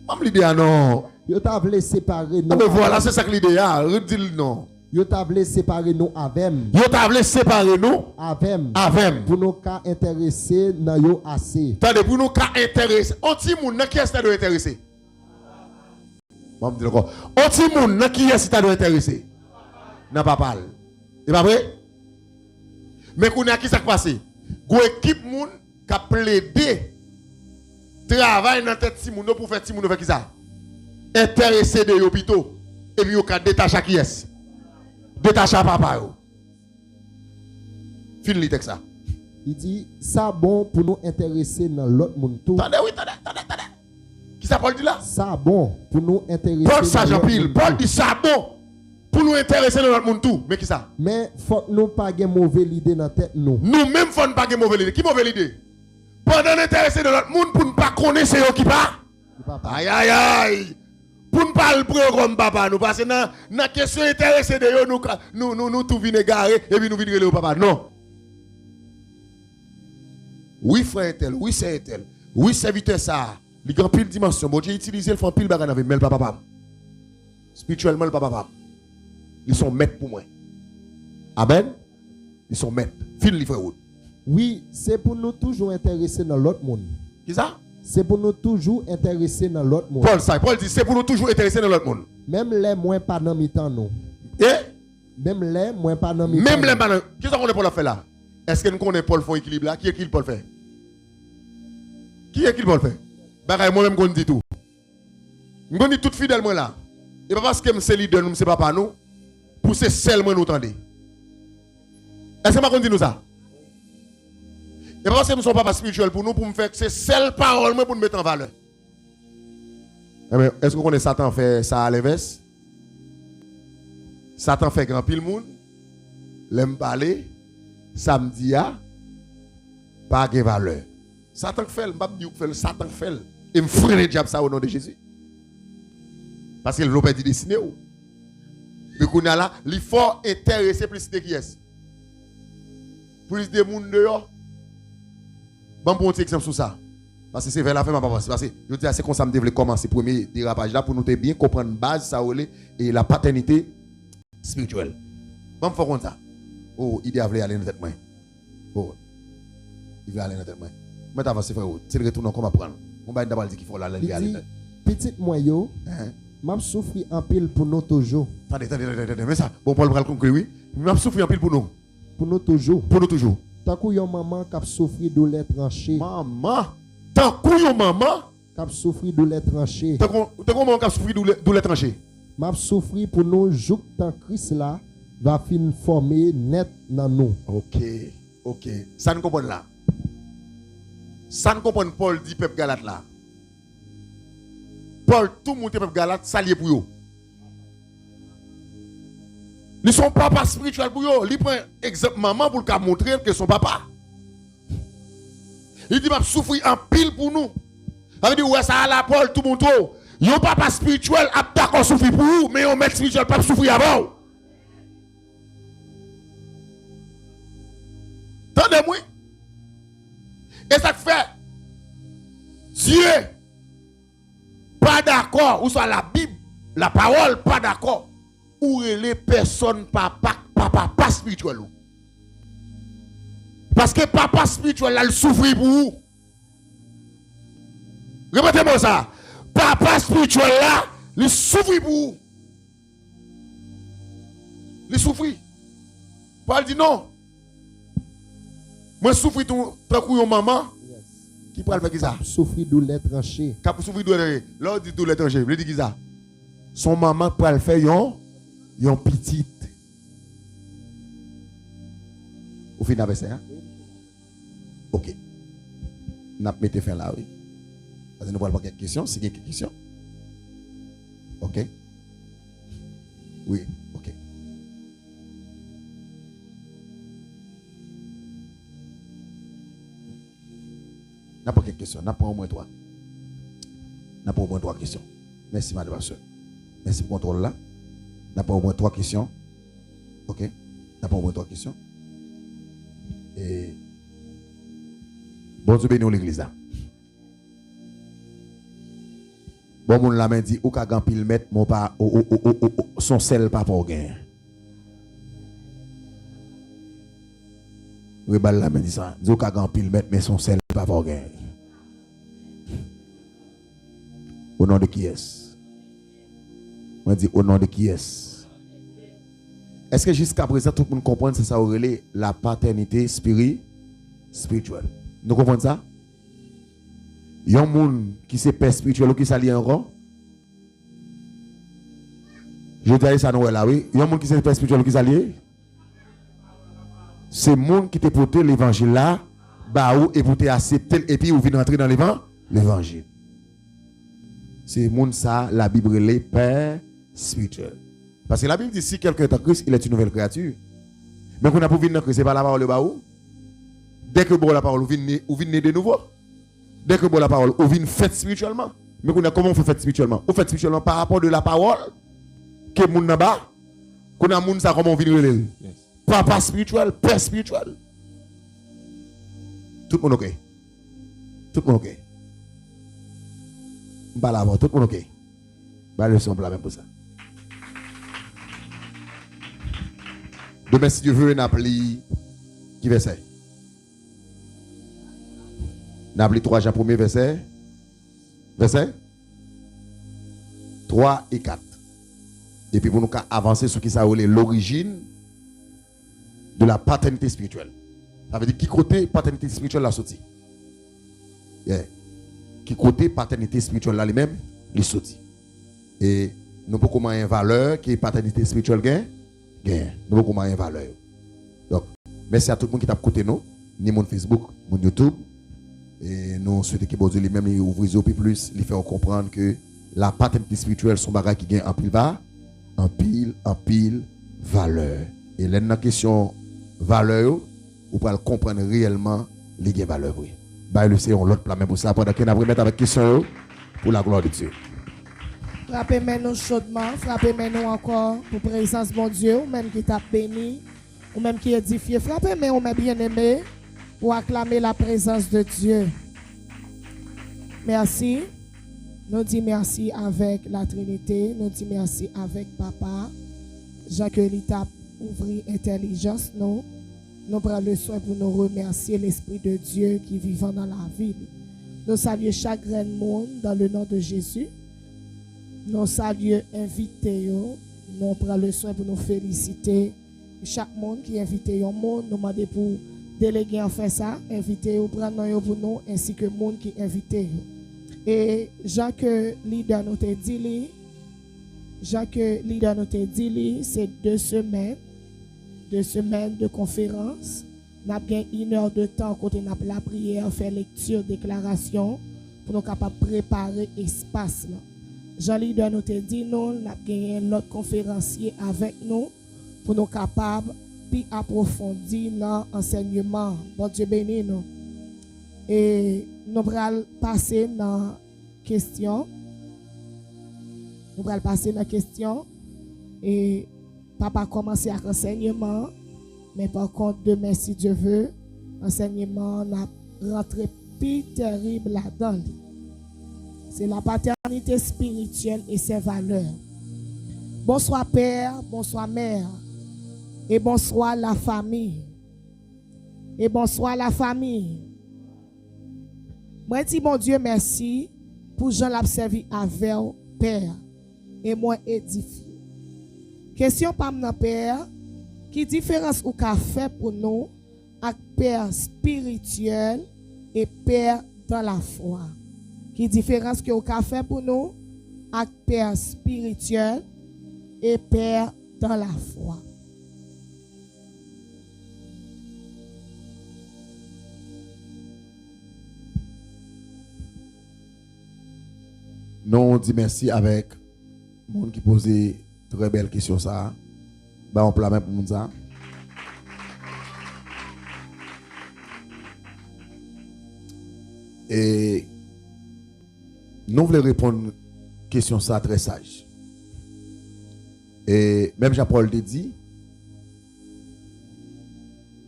Même l'idée, non. Yo t'a voulu séparer nous. Ah, mais voilà, c'est ça que l'idée a. Redis non. Yo t'a voulu séparer nous avec. Yo t'a voulu séparer nous avec. Pour nous cas intéresser dans yo assez. Attendez, pour nous cas intéresser. On ti moun qui est-ce que intéressé? Bon, me dire encore. On ti moun qui est-ce que intéressé? N'a pas parlé. C'est pas vrai? Mais qu'on a qui ça passé? Go équipe moun qui a plaidé travail dans tête si moun pour faire si moun faire qui ça? Intéressé de l'hôpital et puis yo ka détacher qui est? Détacher papa yo. Fin li texte ça. Il dit ça bon pour nous intéresser dans l'autre monde tout. Attendez. Qui ça Paul dit là? Ça bon pour nous intéresser. Paul ça Jean-Pile, Paul dit ça bon pour nous intéresser dans l'autre monde tout. Mais qui ça? Mais faut nous pas une mauvaise idée dans tête nous. Nous même faut pas une mauvaise idée. Qui mauvaise idée? Pendant intéresser dans l'autre monde pour ne pas connaître c'est qui pas. Aïe. Pour ne pas le prendre comme papa nous parce que dans la question intéressée de nous tout vient égaré et puis nous venons le papa. Non. Oui frère tel, oui c'est tel. Oui serviteur ça. Il y a pile dimension. Bon Dieu utilisé le fond pile bagarre avec mais le papa. Spirituellement le papa. Ils sont maîtres pour moi. Amen. Ils sont maîtres. Fin li frère. Oui, c'est pour nous toujours intéresser dans l'autre monde. Qui ça? C'est pour nous toujours intéresser dans l'autre monde. Paul dit c'est pour nous toujours intéresser dans l'autre monde. Même les moins pas dans mi-temps nous. Même les moins pas dans mi-temps. Même les pas dans. Qu'est-ce qu'on est Paul fait là? Est-ce que nous connaissons Paul font équilibre là? Qui est qui Paul fait? Qui est qui Paul fait? Bagaille moi même qu'on dit tout. Nous dit tout fidèle moi là. Et pas parce que c'est leader nous c'est papa nous. Pour c'est seulement nous entendre. Est-ce que qu'on dit nous ça? Et pas parce que nous sommes pas spirituels pour nous, pour me faire que c'est seule parole pour nous mettre en valeur. Est-ce que vous connaissez Satan fait ça à l'inverse? Satan fait grand pile monde. L'aime parler. Samedi pas de valeur. Satan fait, Satan fait. Et me freine le diable ça au nom de Jésus. Parce qu'il veut pas dire dessiner. Mais qu'on a là, il faut intéresser plus de qui est. Plus de monde dehors. Bon, pour un petit exemple sur ça. Parce que c'est vers la fin, parce que je dis c'est comme ça que je devais commencer le premier dérapage là pour nous bien comprendre la base ça et la paternité spirituelle. Bon, il faut comprendre ça. Oh, il doit aller dans la tête. Oh, il veut aller dans la tête. Mais tu avances, frère. C'est le retour qu'on va prendre. On va d'abord dire qu'il faut aller dans la tête. Petit moyo, m'a souffri en pile pour nous toujours. Attendez, mais ça, bon, Paul va le conclure, oui. M'a souffri en pile pour nous. Pour nous toujours. Pour nous toujours. Tant que yon maman qui a souffert de lait tranché. Maman. Tant que yon maman qui a souffert de lait tranché. Tant que maman qui a souffert de lait tranché. M'a souffert pour nous jouk tant Christ là va fin former net dans nous. OK. Ça nous comprend là. Ça nous comprend Paul dit peuple Galate là. Paul tout monte peuple Galate s'allier pour eux. Ils sont papa spirituel pour eux. Il prend exemple maman pour le montrer que son papa. Il dit m'a souffrir en pile pour nous. Ça veut dire ouais ça là Paul tout monde. Yon papa spirituel a d'accord souffrir pour vous, mais yon maître spirituel pas souffrir avant. Entendez-moi? Et ça fait Dieu pas d'accord ou soit la Bible, la parole pas d'accord ou les personnes papa spirituel. Parce que papa spirituel là il souffre pour vous. Répétez-moi ça. Papa spirituel là, il souffre pour vous. Il souffre. Paul dit non. Moi souffre tant que maman. Qui parle faire qui ça? Souffrir de lait tranché. Cap souffrir de lait. Là dit de lait tranché. Il dit qui ça? Son maman peut faire yon petite. Au final avec ça. OK. N'a pas fin là oui. Parce que nous parlons pas quelques questions, c'est quelques questions. OK. Oui, ok. N'a pas quelques questions, n'a pas au moins trois. N'a pas au moins trois questions. Merci, madame la soeur. Merci pour le contrôle là. N'a pas au moins trois questions. Ok. N'a pas au moins trois questions. Et bon Dieu bénit l'église là. Bon moun la main dit ou ka gan pile mettre mon pas son sel pas pour gain. Oui bal la main dit ça. Dit ou ka gan pile mettre mais son sel pas pour gain. Au nom de qui est-ce? Moi dit au nom de qui est-ce? Est-ce que jusqu'à présent tout le monde comprend c'est ça aurait la paternité spirituelle? Nous comprenons ça? Il y a un monde qui c'est père spirituel ou qui s'allie encore? Je dis ça nous là oui. Il y a un monde qui c'est père spirituel ou qui s'allie? C'est le monde qui te porte l'évangile là, bah ou et pour te accepter et puis ou venir entrer dans l'évangile. C'est le monde ça la Bible les père spirituel. Parce que la Bible dit si quelqu'un est en Christ, il est une nouvelle créature. Mais qu'on a pour venir dans Christ, c'est pas la parole de bah ou. Dès que bon la parole ou vient de nouveau. Dès que bon la parole, on vient fait spirituellement. Mais comment on fait spirituellement? On fait spirituellement par rapport de la parole que moun n'a pas. Qu'on a moun ça comment on vient relayer. Papa spirituel, père spirituel. Tout le monde ok. Tout le monde ok. Bah là, tout le monde ok. Bah le son là même pour ça. Demain si Dieu veut, on appelle qui verset? N'abli 3 Jean 1er verset. Verset 3 et 4. Et puis pour nous avancer sur qui ça l'origine de la paternité spirituelle. Ça veut dire qui côté paternité spirituelle la sorti. Yeah. Qui côté paternité spirituelle là lui-même, il sorti. Et nous pouvons comment une valeur qui est paternité spirituelle gain. Nous pouvons comment une valeur. Donc merci à tout le monde qui t'a écouté nous, ni mon Facebook, mon YouTube. Et nous souhaitons que bon Dieu lui-même ouvre les yeux plus, lui faire comprendre que la paternité spirituelle son bagage qui gagne en pile valeur. Et là dans question valeur, vous pouvez comprendre réellement les gains valeur oui. Bah le c'est l'autre plan même pour ça pendant qu'on a remettre avec question pour la gloire de Dieu. Frappez nous chaudement, frappez nous encore pour présence mon Dieu, ou même qui t'a béni, ou même qui édifié, frappez nous même bien aimé. Pour acclamer la présence de Dieu. Merci. Nous disons merci avec la Trinité. Nous disons merci avec Papa. Jacques t'a ouvert intelligence. Nous prenons le soin pour nous remercier l'Esprit de Dieu qui vivant dans la ville. Nous saluons chaque grand monde dans le nom de Jésus. Nous saluons invités. Nous prenons le soin pour nous féliciter. Chaque monde qui est invité au monde, nous demandons pour délégué en fait ça, invité ou prendre pour nous ainsi que monde qui invité. Et Jacques leader nous te dit c'est 2 semaines de conférence. Nous avons 1 heure de temps côté n'a la prière, faire lecture, déclaration pour nous capables préparer espace là. Jean leader nous te dit nous avons gagné l'autre conférencier avec nous pour nous capables puis approfondir l'enseignement. Bon Dieu béni nous. Et nous allons passer dans la question. Et papa commence à l'enseignement. Mais par contre, demain, si Dieu veut, l'enseignement n'a rentré plus terrible là-dedans. C'est la paternité spirituelle et ses valeurs. Bonsoir père, bonsoir mère. Et bonsoir la famille. Moi dis bon Dieu merci pour Jean l'a servi avec père et moi édifié. Question par mon père, qui différence ou qu'a fait pour nous avec père spirituel et père dans la foi? Qui différence que ou qu'a fait pour nous avec père spirituel et père dans la foi? Nous on dit merci avec le monde qui posait Très belle question ça. Bah on plat même pour nous ça. Et nous voulons répondre à question ça très sage. Et même Jean-Paul te dit,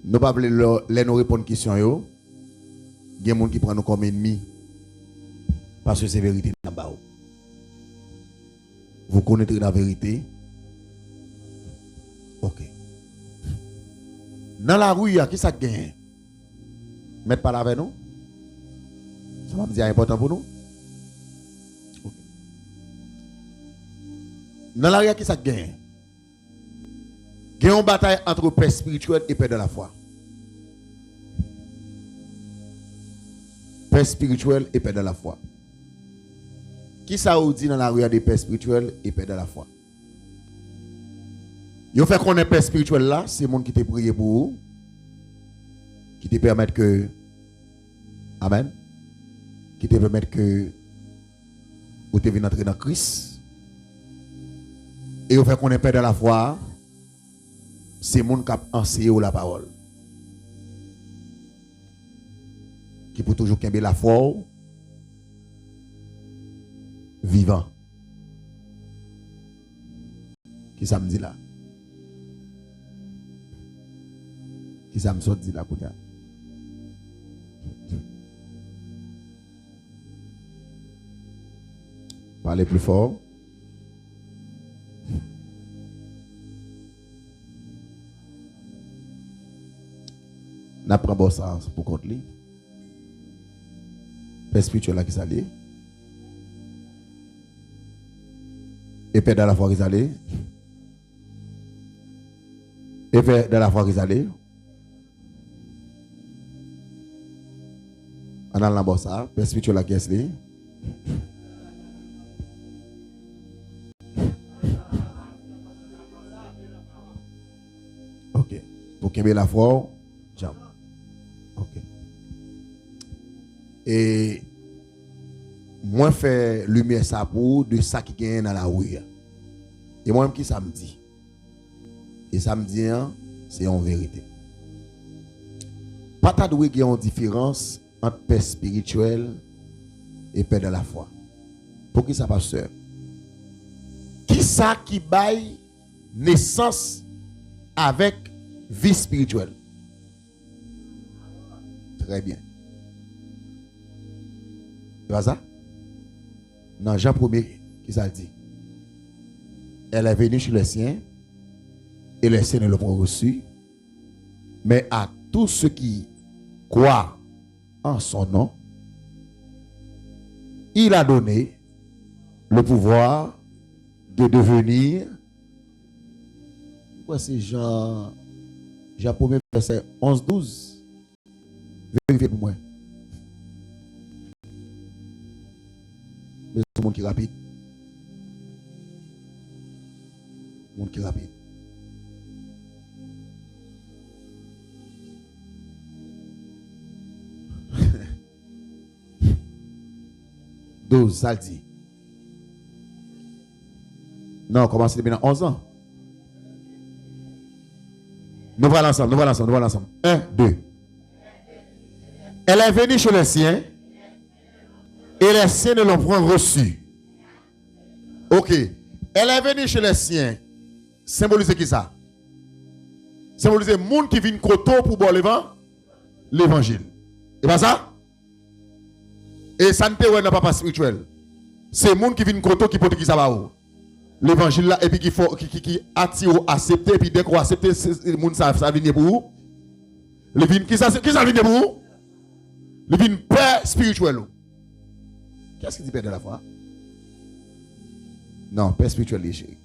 nous ne voulons pas nous répondre à question yo. Il y a des gens qui prennent nous comme ennemis parce que c'est vérité dans bas. Vous connaîtrez la vérité. OK. Dans la rue, qui ça gagne? Mettre pas avec nous? Ça va me dire important pour nous? OK. Dans la rue, qui ça gagne? Il y a une bataille entre paix spirituelle et paix de la foi. Paix spirituelle et paix de la foi. Qui ça vous dit dans la rue des paix spirituelle et paix de la foi? Vous fait qu'on ait paix spirituelle là, c'est le monde qui t'a prié pour vous, qui te permet que, amen, qui te permet que vous te venez entrer dans Christ. Et vous fait qu'on ait paix de la foi, c'est le monde qui a enseigné la parole. Qui peut toujours qu'aimer la foi vivant. Qui ça me dit là? Qui ça me dit là, Kounia? Parlez plus fort. N'apprends pas ça pour compte lui. Père spirituel là qui s'allie. Et Père de la foi qui s'allie. Et Père de la foi qui s'allie. On a la ça. Père spirituel là qui est OK. Pour qu'il y ait la foi, jam. OK. Et moi fais lumière ça pour de ça qui gagne dans la rue. Et moi même qui samedi. Et samedi c'est en vérité. Pas ta doué qui a une différence entre paix spirituelle et paix de la foi. Pour qui ça pasteur? Qui ça qui baille naissance avec vie spirituelle? Très bien. Tu vois ça? Dans Jean 1er, qui ça dit? Elle est venue chez les siens et les siens ne l'ont pas reçu. Mais à tous ceux qui croient en son nom, il a donné le pouvoir de devenir. Pourquoi c'est Jean 1er, verset 11-12? Vérifiez pour moi. Mais tout le monde qui est rapide. Le monde qui est rapide. Douze, ça le dit. Non, commencez maintenant 11 ans. Nous voilà ensemble, nous voilà ensemble, nous voilà ensemble. 1, 2. Elle est venue chez les siens et les siens ne l'ont point reçu. Ok. Elle est venue chez les siens. Symbolisez qui ça? Symbolisez le monde qui vient côté pour boire l'évangile. Et pas ça? Et ça ne peut pas papa spirituel. C'est le monde qui vient côté qui peut qui ça va. L'évangile là, et puis qui attire, accepter, et puis dès qu'on accepte, le monde ça vient pour vous. Le vin, qui ça vient pour vous? Le vin père spirituel. Qu'est-ce qu'il dit père de la foi? Non, père spirituel léger.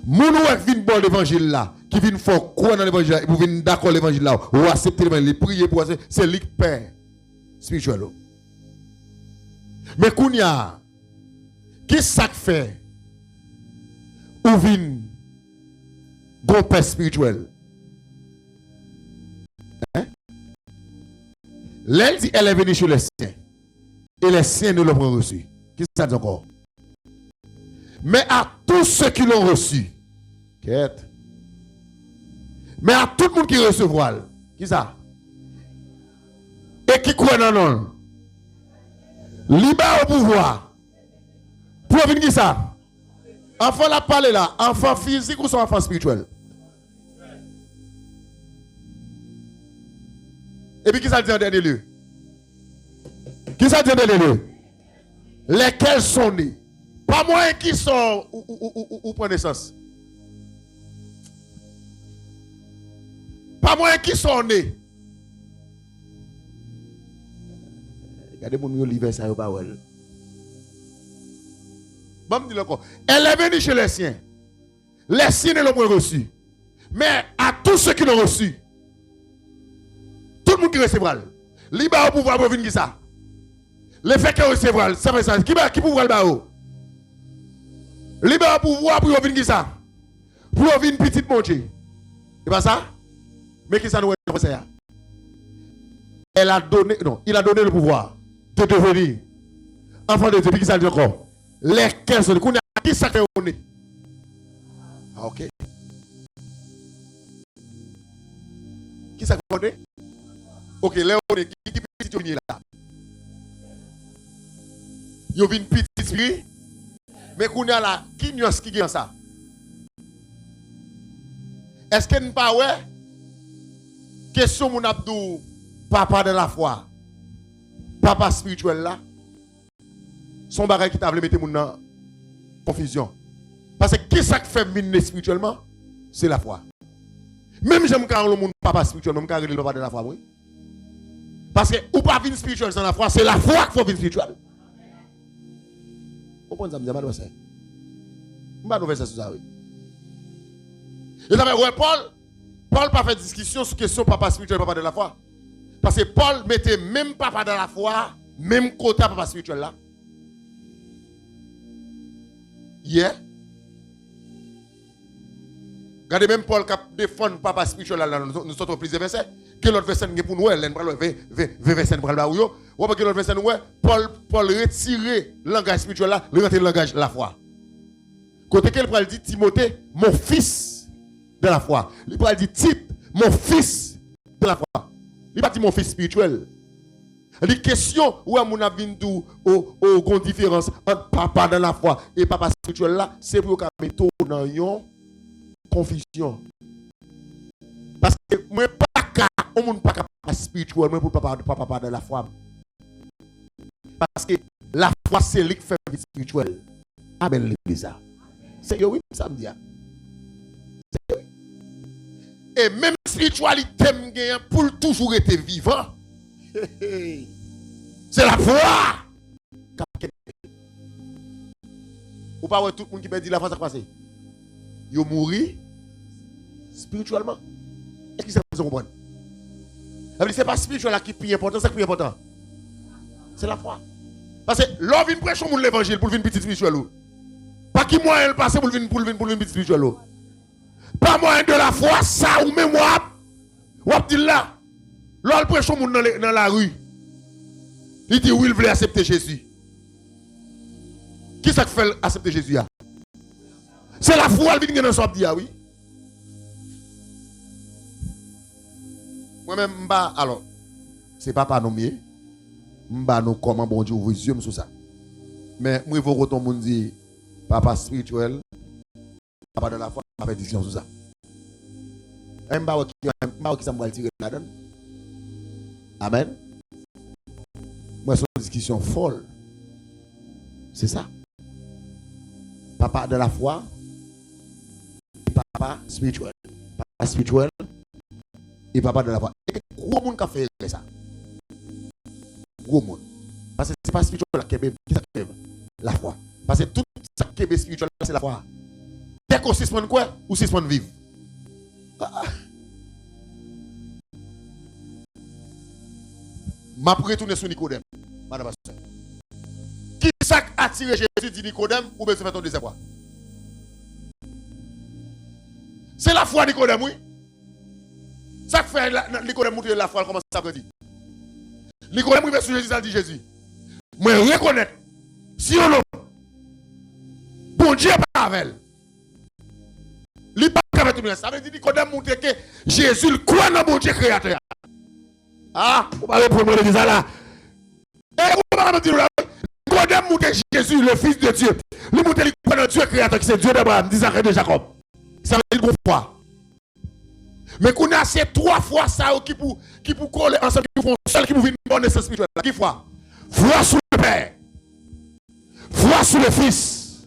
Moun qui vient boire l'évangile là, qui vient faire quoi dans l'évangile là, et vous venez d'accord l'évangile là, ou accepter l'évangile, prier pour accepter, c'est lui père spirituel. Mais Kounia, qu'est-ce que ça fait? Ou vient bon père spirituel? Hein? L'elle dit elle est venue chez les siens. Et les siens ne l'ont pas reçu. Qu'est-ce que ça dit encore? Mais à tous ceux qui l'ont reçu, quête. Mais à tout le monde qui recevra, qui ça? Et qui croit dans non? Libre au pouvoir. Pour venir qui ça? Enfant la parler là, enfant physique ou son enfant spirituel? Et puis qui ça dit en dernier lieu? Qui ça dit en dernier lieu? Lesquels sont nés? Pas moi qui sont ou prend naissance. Pas moi qui sont nés. Regardez mon livre ça pas well. Bon me dire encore. Elle est venue chez les siens. Les siens ne l'ont pas reçu. Mais à tous ceux qui l'ont reçu, tout le monde qui recevra, libre au pouvoir pour venir qui ça. Le fait qu'il recevra, ça fait ça. Qui pouvoir le bao? Libre au pouvoir pour venir qui ça? Pour venir petite montée. C'est pas ça? Mais qui ça nous est ça? Elle a donné, non, il a donné le pouvoir de devenir enfant de Dieu. Qui ça dit encore? Lesquels sont qui ça fait on est? Ah, ok. Qui ça fait on est? Ok, là on est qui petit on est là. Yo vinn petit spirit. Mais qu'on a là, qui nuance qui gagne ça? Est-ce que nous pas ouais? Question mon abdou papa de la foi. Papa spirituel là. Son bagage qui t'a voulu mettre mon dans confusion. Parce que qui ça fait venir spirituellement? C'est la foi. Même j'aime quand le monde papa spirituel, même quand le papa de la foi, oui. Parce que ou pas venir spirituel sans la foi, c'est la foi qu'il faut venir spirituel. Vous comprenez ça, me dire, c'est. Je ne vais pas faire ça, oui. Et ça fait, ouais, Paul pas fait discussion sur la question papa spirituel, papa de la foi. Parce que Paul mettait même papa de la foi, même côté papa spirituel là. Yeah. Regardez même Paul qui défend papa spirituel là, nous sommes plusieurs versets. Quel autre verset pour nous, l'un pour le 20 versets pour le ou pas quel autre verset nous, Paul retirer le langage spirituel là, le rentrer le langage de la foi. Côté qu'elle pourrait dire Timothée, mon fils de la foi. Il pourrait dire Tite, mon fils de la foi. Il pas dit mon fils spirituel. Les questions où on a vu au grande différence entre papa dans la foi et papa spirituel là, c'est pour qu'on mette dans une confusion. Parce que moi pas on monde pas papa spirituel, moi pour papa dans la foi. Parce que la foi c'est lui qui fait vie spirituelle. Amen l'église. C'est oui ça me dit. Et même spiritualité pour toujours être vivant. C'est la foi. Ou pas tout le monde qui me dit la foi ça passe. Yo mourir spirituellement. Est-ce que ça vous comprend? C'est pas spirituel qui est plus important, c'est qui est plus important. C'est la foi. Parce que l'homme vient prêcher au monde l'évangile pour venir petit spirituel. Pas qui moyen le passer pour venir petit spirituel. Pas moyen de la foi, ça ou même ou dit là. L'homme prêche au monde dans la rue. Il dit oui, il voulait accepter Jésus. Qui ça fait accepter Jésus? C'est la foi qui vient dans son dit oui. Moi-même, alors, c'est pas nommé. M'ba nous comment bon Dieu ouvre les yeux sur ça. Mais moi, il faut que tout le monde dise papa spirituel, papa de la foi, pas faire décision sur ça. M'ba qui ça me tirer là-dedans. Amen. Moi, c'est une discussion folle. C'est ça. Papa de la foi, papa spirituel. Papa spirituel et papa de la foi. Et gros monde qui a fait ça. Gros monde. Parce que c'est pas spirituel qui est la foi. Parce que tout ça qui est spirituel, c'est la foi. Dès qu'on suspend quoi ou suspend vivre. Ma retourner sur Nicodème. Madame Pasteur. Qui ça a attiré Jésus dit Nicodème ou bien se fait ton deuxième fois? C'est la foi Nicodème, oui. Ça fait Nicodème montrer la foi, comment ça veut dire? Nicodème qui veut sur Jésus, ça dit Jésus. Moi, reconnaître, si on a, Bon Dieu pas avec elle. Il pas avec tout le monde. Ça veut dire Nicodème montre que Jésus croit dans bon Dieu créateur. Ah, vous parlez pour moi de ça là. Et vous parlez de là. Nicodème montre Jésus le fils de Dieu. Il montre qu'il croit dans Dieu créateur qui c'est Dieu d'Abraham, d'Isaac et de Jacob. Ça veut dire qu'on croit. Mais qu'on a ces 3 fois ça qui pour coller ensemble, qui font seul, qui pour vivre une bonne naissance spirituelle. Qui foi? Foi sur le Père, foi sur le Fils,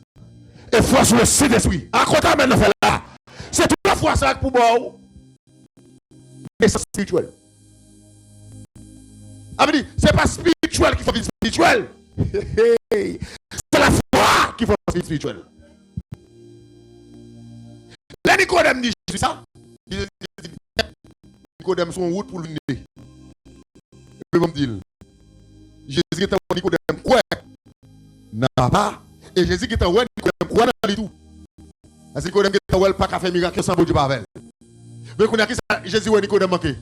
et foi sur le Saint-Esprit. À côté maintenant, là, c'est 3 fois ça pour moi. Naissance spirituelle. Ça veut dire, c'est pas spirituel qui fait vie spirituelle. C'est la foi qui fait vie spirituelle. Là, Nicodème dit ça. Nicodème son route pour le nez. Et puis, comme dit, Jésus qui est en Nicodème, quoi? Non, pas. Et Jésus qui est en Nicodème, quoi dans le tout? Parce que Nicodème qui est en pas qu'à faire miracle sans Dieu Pavel. Mais qu'on a qui ça, Jésus ou Nicodème manqué?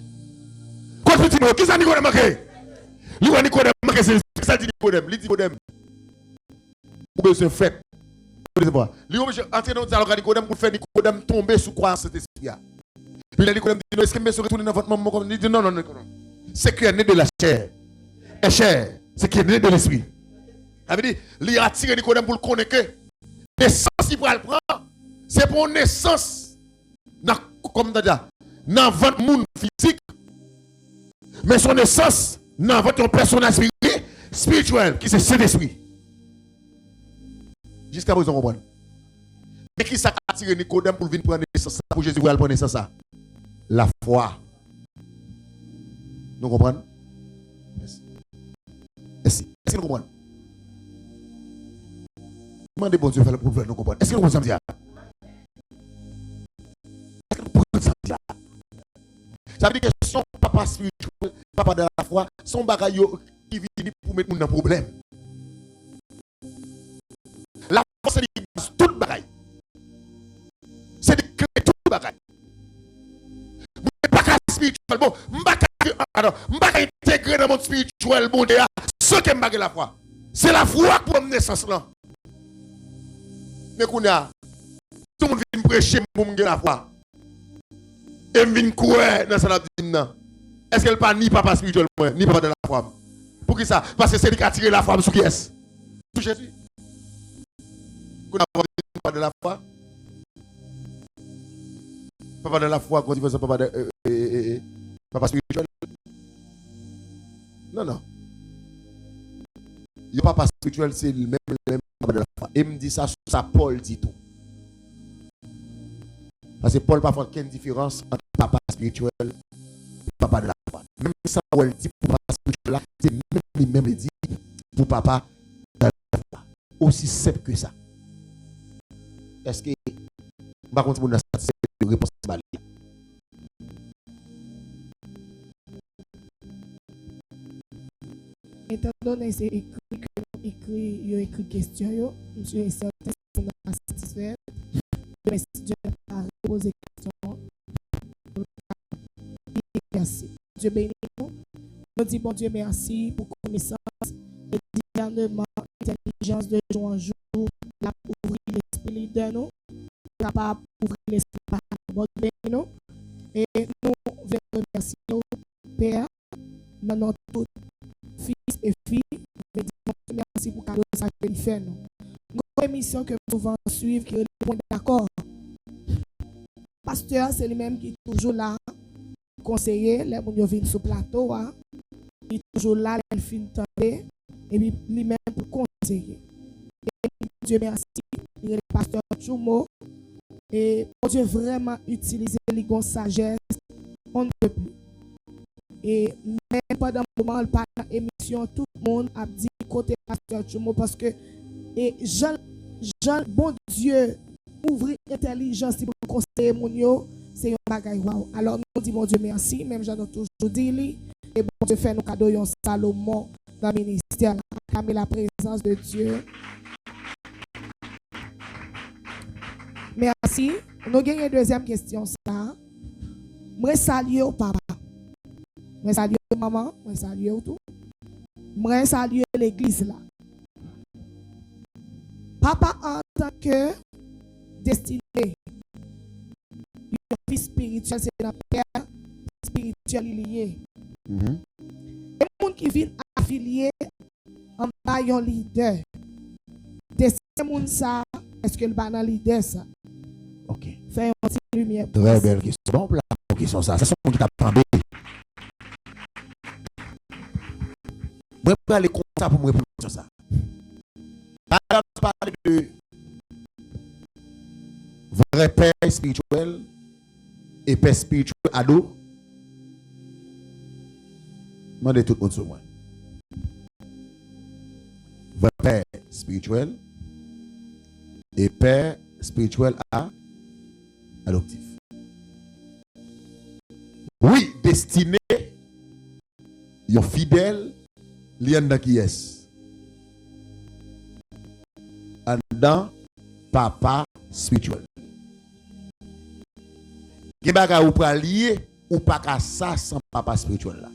Quoi petit mot, qui ça Nicodème manqué? Lui ou Nicodème manqué, c'est ça dit Nicodème. Lui dit Nicodème. Ou bien c'est fait. Lui obligé entrer dans le dialogue Nicodème pour faire Nicodème tomber sous quoi cet esprit. Puis là, Nicodème dit, est-ce que je vais retourner dans votre maman comme il dit non. C'est qui est né de la chair. Et chair, c'est qui est né de l'esprit. Ça veut dire, il a attiré Nicodème pour le connaître. Naissance, il va le prendre. C'est pour naissance. Comme tu as dit, dans votre monde physique. Mais son naissance, dans votre personnage spirituel, qui c'est cet esprit. Jusqu'à présent, on comprend. Mais qui ça a attiré Nicodème pour venir prendre naissance, pour Jésus va prendre naissance? La foi. Nous comprenons? Est-ce que nous comprenons? Demandez bon Dieu faire le problème, nous comprenons. Est-ce que nous comprenons ça? Est-ce que nous comprenons ça? Ça veut dire que son papa spirituel, papa de la foi, son bagage qui vient pour mettre dans un problème. La foi, c'est tout le bagage. C'est de créer tout le bagage. Pas spirituel, bon, m'baka intégrer dans mon spirituel, bon, ce qui m'a la foi. C'est la foi pour amener naissance là. Mais qu'on a, tout le monde vient prêcher pour me la foi. Et me vient courir dans sa vie. Est-ce qu'elle pas ni papa spirituel, ni papa de la foi? Pour qui ça? Parce que c'est lui qui a tiré la foi sur qui est-ce? Sur Jésus. Qu'on a papa de la foi. Papa de la foi, quand il fait ça, papa de papa spirituel. Non. Le papa spirituel, c'est le même papa de la foi. Et me dit ça, Paul dit tout. Parce que Paul n'a pas fait aucune différence entre papa spirituel et papa de la foi. Même ça, Paul dit pour papa spirituel, c'est même lui-même dit pour papa de la foi. Aussi simple que ça. Est-ce que, par contre, vous avez une réponse à la étant donné que c'est écrit question, monsieur est certain que vous n'êtes pas satisfait. Mais si Dieu n'a pas posé question, merci. Dieu bénit nous. Nous disons bon Dieu merci pour connaissance, le discernement, l'intelligence de jour en jour, la ouvrir l'esprit de nous, capable d'ouvrir l'esprit par bon Dieu bénit nous. Et nous voulons remercier nous, Père, dans notre fils et filles, merci pour cadeau ça qu'il fait nous. Une émission que nous pouvons suivre qui est d'accord. Pasteur, c'est lui-même qui est toujours là, conseiller, les gens viennent sur le plateau, il est toujours là, il finit de tenter, et puis lui-même pour conseiller. Et Dieu merci, il est le pasteur Choumo, et Dieu vraiment utiliser les grandes sagesse, on ne peut plus. Et même pendant le moment, pendant l'émission, tout le monde a dit côté pasteur Choumo parce que Jean, bon Dieu, ouvrir l'intelligence pour conseiller mon yo, c'est un bagay wow. Alors nous disons bon Dieu merci, même j'en ai toujours dit, et bon Dieu fait nos cadeaux yon Salomon dans le ministère, acclamer la présence de Dieu. Merci. Nous avons une deuxième question. Moi salue papa. Moi salue maman. Moi salue tout. Moi salue l'église là. Papa en tant que destiné. Une vie spirituelle, c'est dans la spirituelle liée. Et les gens qui viennent affilier en bas un leader. De ces gens, est-ce que le banal leader ça? Ok. Fait une petite lumière. Très belle question. Bon, pour la question, ça. C'est ce qu'on t'attendait. Moi, je vais aller comme ça pour me répondre sur ça. Par exemple, parler de vrai père spirituel et père spirituel ado. Demandez tout le monde sur moi. Vrai père spirituel et père spirituel adoptif. Oui, destiné, yon fidèle, lien dans qui est. En dedans, papa spirituel. Qui baga ou pas lié ou pas qu'à ça sans papa spirituel là.